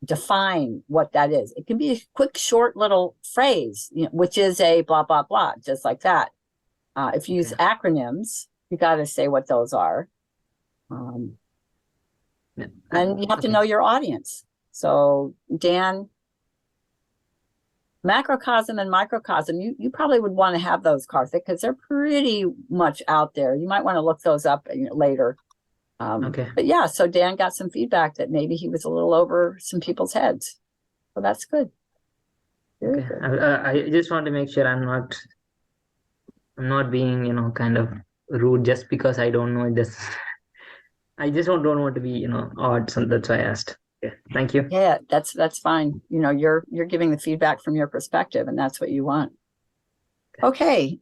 define what that is. It can be a quick, short little phrase, which is a blah, blah, blah, just like that. If you use acronyms, you got to say what those are. Yeah. And you have to Okay. know your audience. So Dan, macrocosm and microcosm, you probably would want to have those, Karthik, because they're pretty much out there. You might want to look those up later. Okay. But yeah, so Dan got some feedback that maybe he was a little over some people's heads. So that's good. Very Okay. good. I just want to make sure I'm not being, kind of rude just because I don't know this. I just don't want to be, odd. So that's why I asked. Okay. Thank you. Yeah, that's fine. You're giving the feedback from your perspective, and that's what you want. Okay.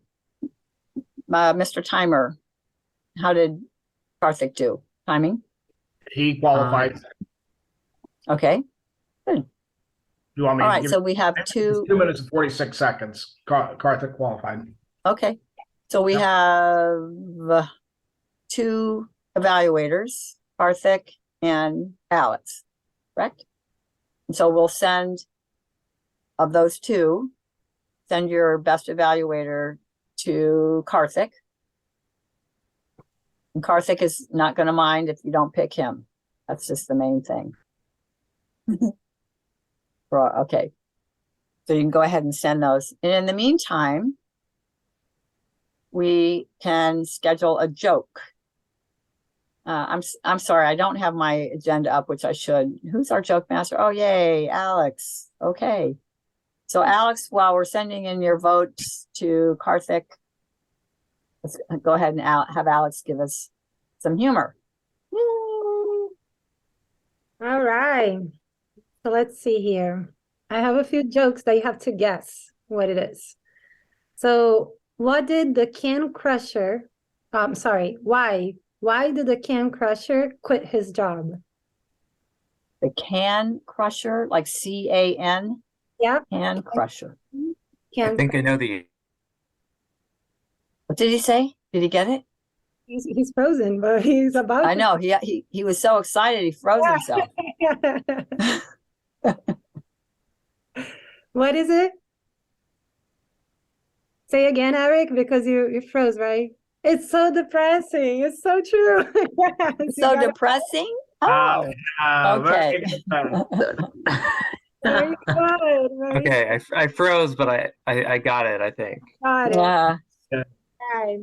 Mr. Timer, how did Karthik do? Timing? He qualified. Okay. You want me All to right. give So we have 2. 2 minutes and 46 seconds. Karthik qualified. Okay. So we Yep. have 2 evaluators, Karthik and Alex, correct? And so we'll send, of those 2, send your best evaluator to Karthik. And Karthik is not going to mind if you don't pick him. That's just the main thing. Okay. So you can go ahead and send those. And in the meantime, we can schedule a joke. I'm sorry, I don't have my agenda up, which I should. Who's our joke master? Oh, yay, Alex. Okay. So Alex, while we're sending in your votes to Karthik, let's go ahead and have Alex give us some humor. All right. So let's see here. I have a few jokes that you have to guess what it is. So what did the can crusher, why did the can crusher quit his job? The can crusher, like CAN? Yeah. Can crusher. I Can't, think I know the. What did he say? Did he get it? he's frozen, but he's about I to. know, he was so excited, he froze himself. What is it? Say again, Eric, because you froze, right? It's so depressing. It's so true. Yes, you So got it. depressing? Uh, Oh, very okay. good. Very good. Very Okay, I froze, but I got it. I think. got it. Yeah, Right.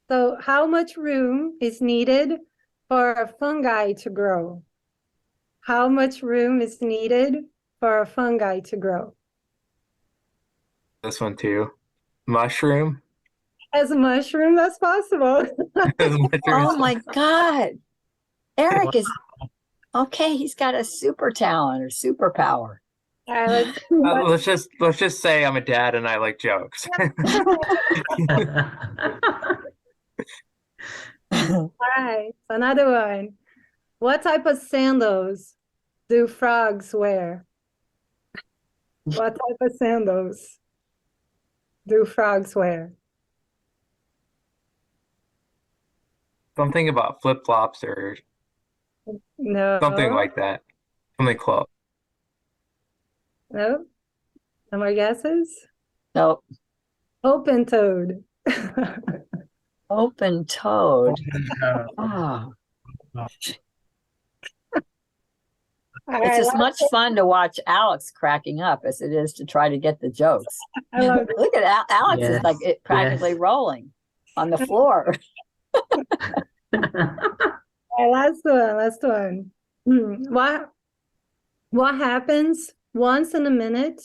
So how much room is needed for a fungi to grow? How much room is needed for a fungi to grow? This one too. Mushroom. As a mushroom as possible. As much oh as- my God. Eric is, okay, he's got a super talent or superpower. All right, let's just say I'm a dad and I like jokes. all right. So another one. What type of sandals do frogs wear? What type of sandals do frogs wear? Something about flip flops or No. something like that. Something close. No. No more guesses? No, Open toed. open toed. Uh, Oh, All it's right, as much fun to watch Alex cracking up as it is to try to get the jokes. I love Look at Alex is Yes, like it practically yes. rolling on the floor. All right, last one. What happens once in a minute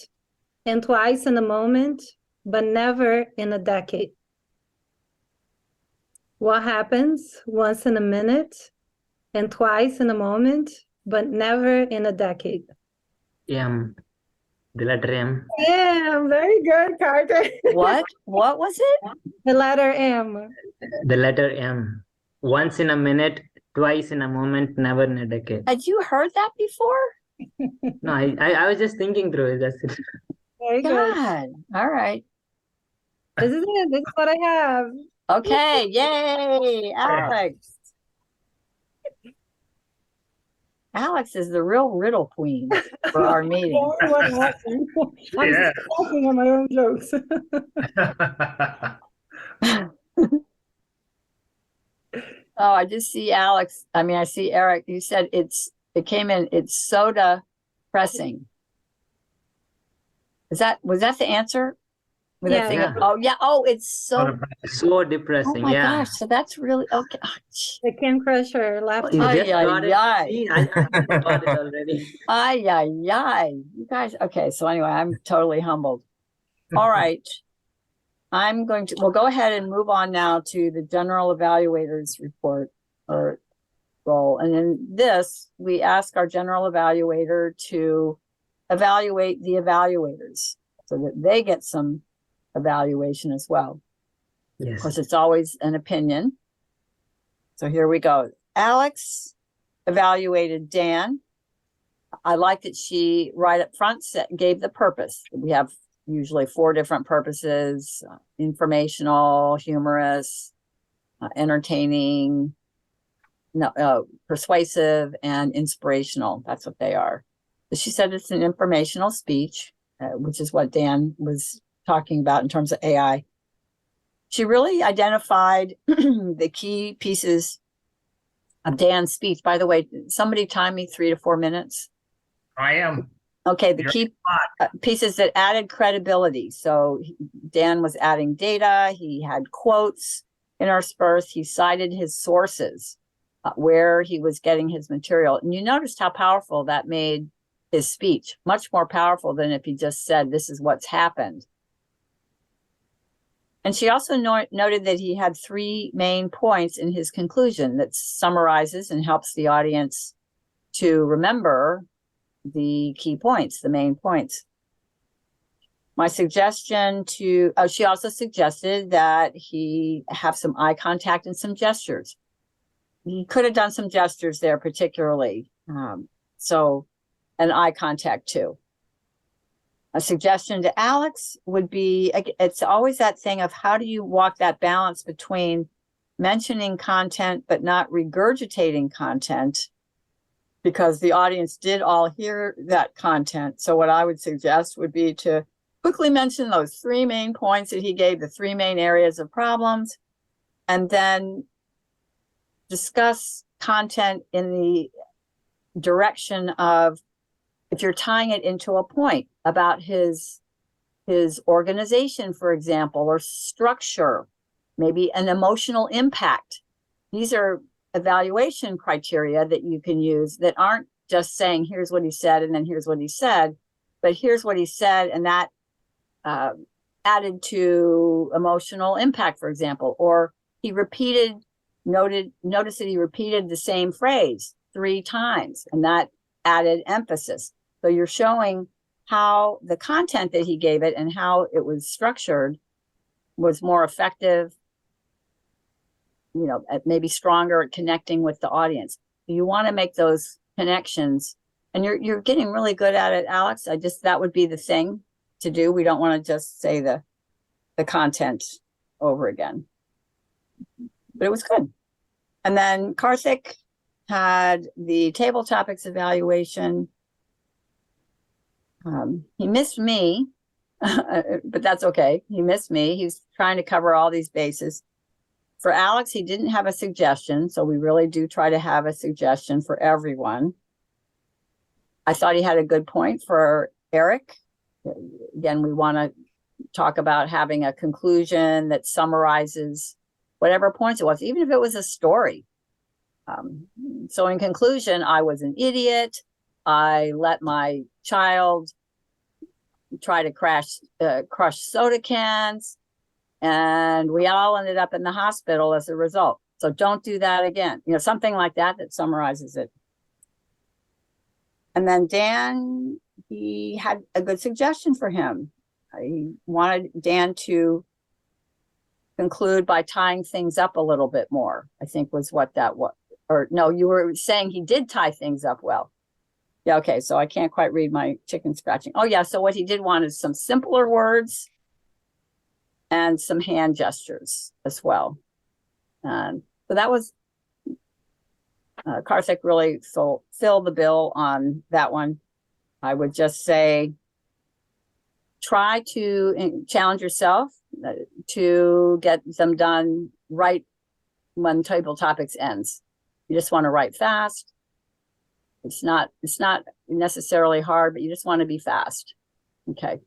and twice in a moment, but never in a decade? What happens once in a minute and twice in a moment, but never in a decade? M. The letter M. Yeah, very good, Carter. What? What was it? The letter M. The letter M. Once in a minute, twice in a moment, never in a decade. Had you heard that before? No, I was just thinking through it. That's it. Very good. God. All right. This is it. This is what I have. Okay. Yay, Alex. Alex is the real riddle queen for our meeting. What happened? I'm Yeah. just laughing at my own jokes. Oh, I just see Alex. I mean, I see Eric. You said it came in, it's soda pressing. Was that the answer? With that Yeah. thing? Yeah. Oh, yeah. Oh, it's so, So oh depressing. my Yeah. gosh. So that's really, okay. The Kim Crusher laughed. You Ay, just ay, got it. ay. See, I got it already. Ay, ay, ay. You guys, okay. So anyway, I'm totally humbled. All right. We'll go ahead and move on now to the general evaluators report or role. And in this, we ask our general evaluator to evaluate the evaluators so that they get some evaluation as well. Of Yes. course, it's always an opinion. So here we go. Alex evaluated Dan. I like that she right up front gave the purpose. We have usually 4 different purposes: informational, humorous, entertaining, persuasive, and inspirational. That's what they are. She said it's an informational speech, which is what Dan was talking about in terms of AI. She really identified the key pieces of Dan's speech. By the way, somebody time me 3 to 4 minutes. I am. Okay, the You're key pieces that added credibility. So Dan was adding data. He had quotes interspersed. He cited his sources, where he was getting his material. And you noticed how powerful that made his speech, much more powerful than if he just said, this is what's happened. And she also noted that he had 3 main points in his conclusion that summarizes and helps the audience to remember the key points, the main points. My suggestion she also suggested that he have some eye contact and some gestures. He could have done some gestures there particularly. And eye contact too. A suggestion to Alex would be, it's always that thing of how do you walk that balance between mentioning content but not regurgitating content, because the audience did all hear that content. So what I would suggest would be to quickly mention those 3 main points that he gave, the 3 main areas of problems, and then discuss content in the direction of, if you're tying it into a point about his organization, for example, or structure, maybe an emotional impact. These are evaluation criteria that you can use that aren't just saying, here's what he said, and then here's what he said, but here's what he said, and that added to emotional impact, for example, or he notice that he repeated the same phrase 3 times, and that added emphasis. So you're showing how the content that he gave it and how it was structured was more effective, maybe stronger at connecting with the audience. You want to make those connections, and you're getting really good at it, Alex. That would be the thing to do. We don't want to just say the content over again. But it was good. And then Karthik had the table topics evaluation. He missed me, but that's okay. He missed me. He's trying to cover all these bases. For Alex, he didn't have a suggestion, so we really do try to have a suggestion for everyone. I thought he had a good point for Eric. Again, we want to talk about having a conclusion that summarizes whatever points it was, even if it was a story. So in conclusion, I was an idiot. I let my child try to crush soda cans, and we all ended up in the hospital as a result. So don't do that again. Something like that summarizes it. And then Dan, he had a good suggestion for him. He wanted Dan to conclude by tying things up a little bit more, I think was what that was. Or no, you were saying he did tie things up well. Yeah, okay, so I can't quite read my chicken scratching. Oh yeah, so what he did want is some simpler words and some hand gestures as well. And so that was, Karthik really filled the bill on that one. I would just say, try to challenge yourself to get them done right when table topics ends. You just want to write fast. It's not necessarily hard, but you just want to be fast. Okay.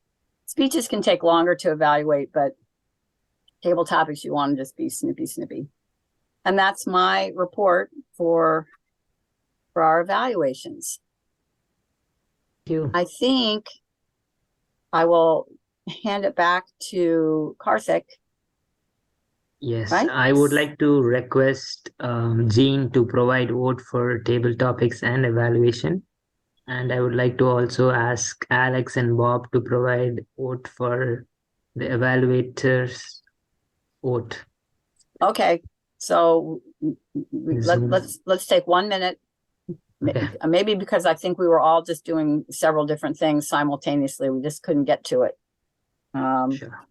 Speeches can take longer to evaluate, but table topics, you want to just be snippy. And that's my report for our evaluations. Thank you. I think I will hand it back to Karthik. Yes, Right? I would like to request Jean to provide vote for table topics and evaluation. And I would like to also ask Alex and Bob to provide vote for the evaluators vote. Okay, so Zoom. let's take 1 minute. Okay. Maybe because I think we were all just doing several different things simultaneously. We just couldn't get to it. Sure.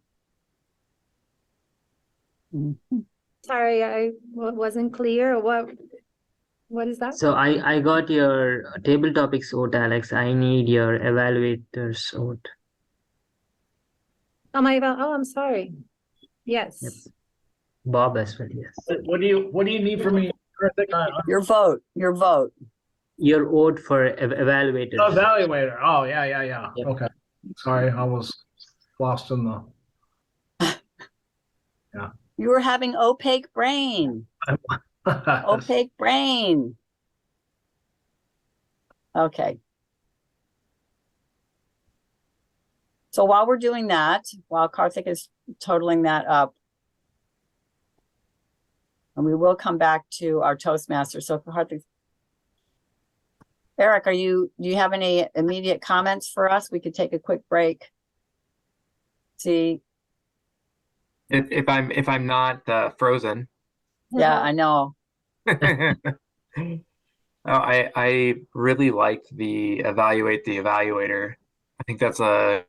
Sorry, I wasn't clear. What is that? So I got your table topics vote, Alex. I need your evaluators vote. I'm sorry. Yes. Yep. Bob as well, yes. What do you need from me? Your vote. Your vote for evaluators. Evaluator. Oh, yeah. Yep. Okay. Sorry, I was lost in the. You were having opaque brain. Opaque brain. Okay. So while we're doing that, while Karthik is totaling that up, and we will come back to our Toastmasters. So Karthik, Eric, do you have any immediate comments for us? We could take a quick break. See. If I'm not frozen. Yeah, I know. I really like the evaluate the evaluator. I think that's a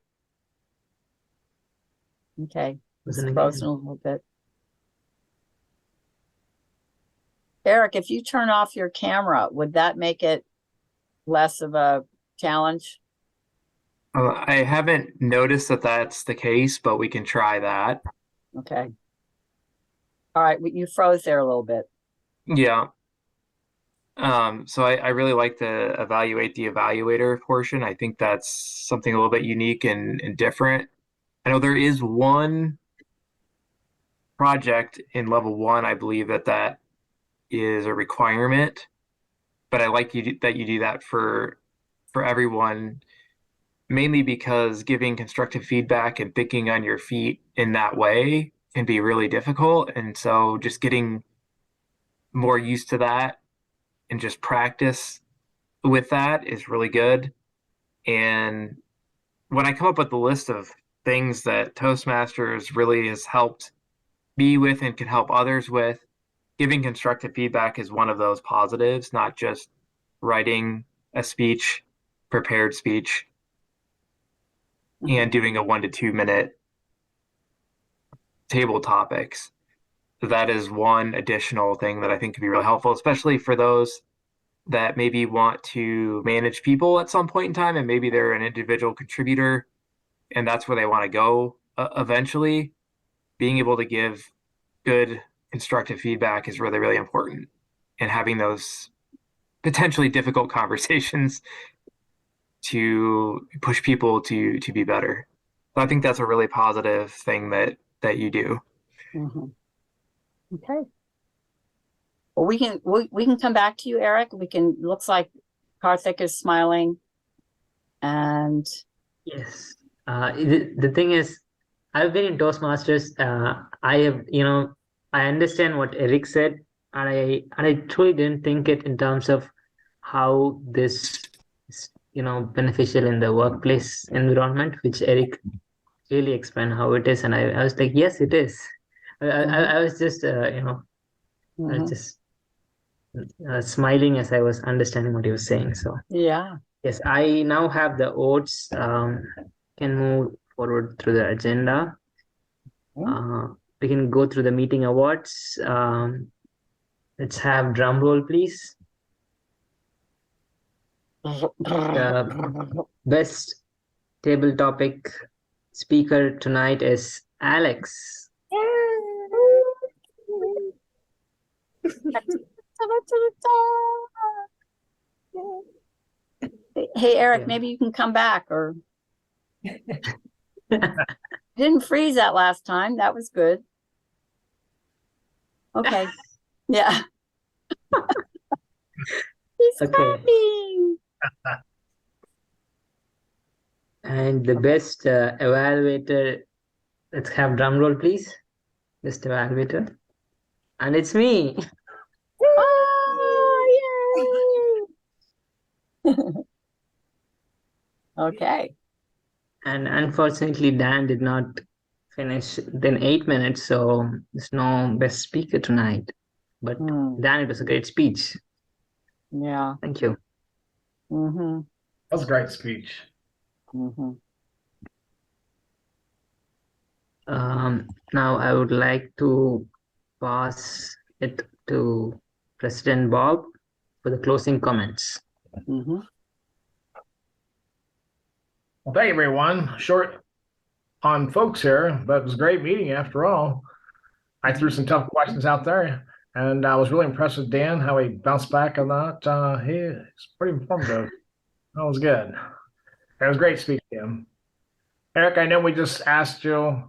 Okay, it's Wasn't frozen a little bit. Eric, if you turn off your camera, would that make it less of a challenge? I haven't noticed that that's the case, but we can try that. Okay. All right, you froze there a little bit. Yeah. So I really like to evaluate the evaluator portion. I think that's something a little bit unique and different. I know there is one project in level 1, I believe that is a requirement, but I like that you do that for everyone, mainly because giving constructive feedback and thinking on your feet in that way can be really difficult. And so just getting more used to that and just practice with that is really good. And when I come up with the list of things that Toastmasters really has helped me with and can help others with, giving constructive feedback is one of those positives, not just writing a speech, prepared speech, and doing a 1 to 2 minute table topics. That is one additional thing that I think could be really helpful, especially for those that maybe want to manage people at some point in time, and maybe they're an individual contributor and that's where they want to go eventually. Being able to give good constructive feedback is really, really important, and having those potentially difficult conversations to push people to be better. So I think that's a really positive thing that you do. Mhm. Okay. Well, we can come back to you, Eric. Looks like Karthik is smiling. And Yes. The thing is, I've been in Toastmasters. I have, I understand what Eric said, and I truly didn't think it in terms of how this is, beneficial in the workplace environment, which Eric really explained how it is, and I was like, yes, it is. I was just, I was mhm. just smiling as I was understanding what he was saying. So. Yeah. Yes, I now have the oats. Can move forward through the agenda. We can go through the meeting awards. Let's have drum roll, please. The best table topic speaker tonight is Alex. Hey, Eric, Yeah. maybe you can come back, or didn't freeze that last time. That was good. Okay. Yeah. He's Okay. clapping. And the best evaluator, let's have drum roll, please. Best evaluator. And it's me. Oh, yay. Okay. And unfortunately, Dan did not finish in 8 minutes, so there's no best speaker tonight. But Dan, it was a great speech. Yeah. Thank you. Mm-hmm. That was a great speech. Mm-hmm. Now I would like to pass it to President Bob for the closing comments. Mm-hmm. Well, thank you, everyone. Short on folks here, but it was a great meeting after all. I threw some tough questions out there, and I was really impressed with Dan, how he bounced back on that. He's pretty informative. That was good. It was a great speech, Dan. Eric, I know we just asked you,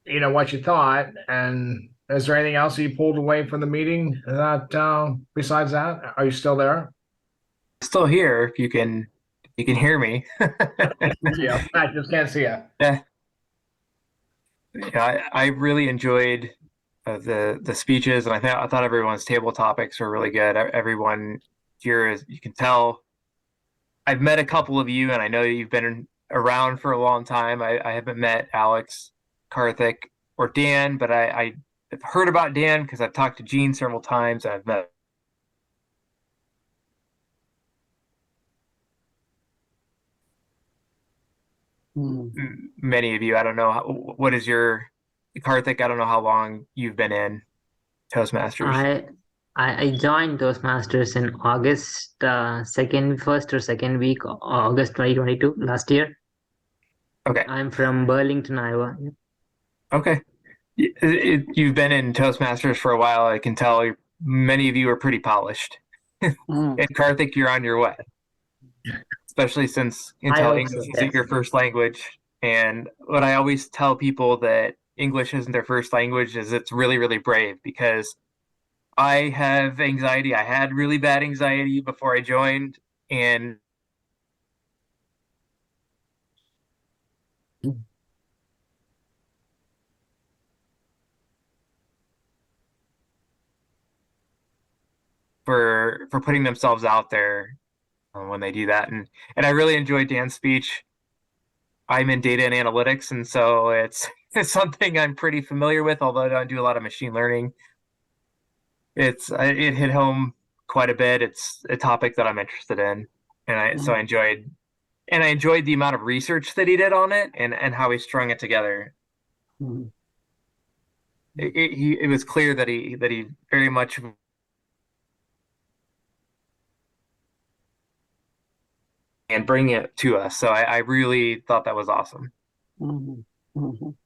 what you thought, and is there anything else you pulled away from the meeting that besides that? Are you still there? Still here if you can hear me. Yeah, I just can't see you. Yeah. Yeah, I really enjoyed the speeches, and I thought everyone's table topics were really good. Everyone here, as you can tell, I've met a couple of you, and I know you've been around for a long time. I haven't met Alex, Karthik, or Dan, but I've heard about Dan because I've talked to Jean several times, and I've met. Mm. many of you. I don't know what is your Karthik. I don't know how long you've been in Toastmasters. I joined Toastmasters in August, first or second week, August 2022, last year. Okay. I'm from Burlington, Iowa. Okay. You've been in Toastmasters for a while. I can tell many of you are pretty polished. Mm. And Karthik, you're on your way, especially since I hope English so, isn't yes. your first language. And what I always tell people that English isn't their first language is it's really, really brave, because I have anxiety. I had really bad anxiety before I joined, and for putting themselves out there when they do that. And I really enjoyed Dan's speech. I'm in data and analytics, and so it's something I'm pretty familiar with, although I don't do a lot of machine learning. It hit home quite a bit. It's a topic that I'm interested in, and I enjoyed the amount of research that he did on it, and how he strung it together. Mm. It was clear that he very much and bring it to us. So I really thought that was awesome. Mhm. Mhm.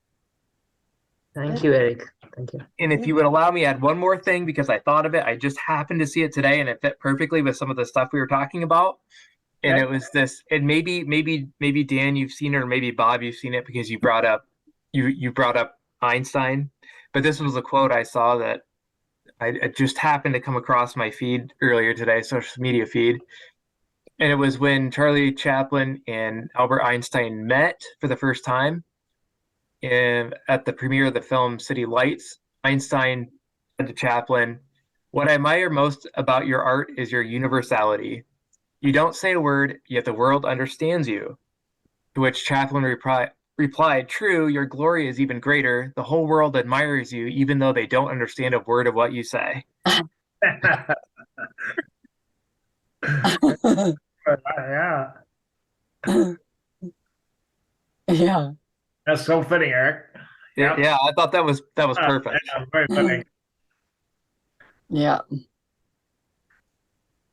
Thank you, Eric. Thank you. And if you would allow me, add one more thing, because I thought of it. I just happened to see it today, and it fit perfectly with some of the stuff we were talking about. And Okay. it was this, and maybe Dan, you've seen it, or maybe Bob, you've seen it, because you brought up Einstein. But this was a quote I saw that I just happened to come across my feed earlier today, social media feed. And it was when Charlie Chaplin and Albert Einstein met for the first time. And at the premiere of the film City Lights, Einstein said to Chaplin, "What I admire most about your art is your universality. You don't say a word, yet the world understands you." To which Chaplin replied, "True, your glory is even greater. The whole world admires you, even though they don't understand a word of what you say." Yeah, Yeah. that's so fitting, Eric. Yep. Yeah, I thought that was perfect. Yeah, very fitting. Yeah.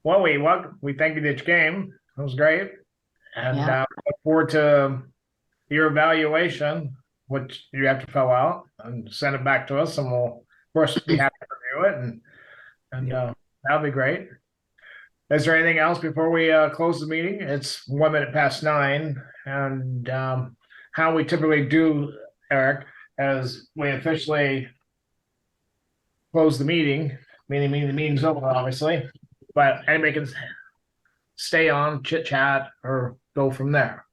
Well, we thank you that you came. It was great, and Yeah. look forward to your evaluation, which you have to fill out and send it back to us, and we'll, of course, be happy to review it, and that'll be great. Is there anything else before we close the meeting? It's 1 minute past 9, and how we typically do, Eric, as we officially close the meeting, meaning the meeting's over, obviously, but anybody can stay on, chit chat, or go from there.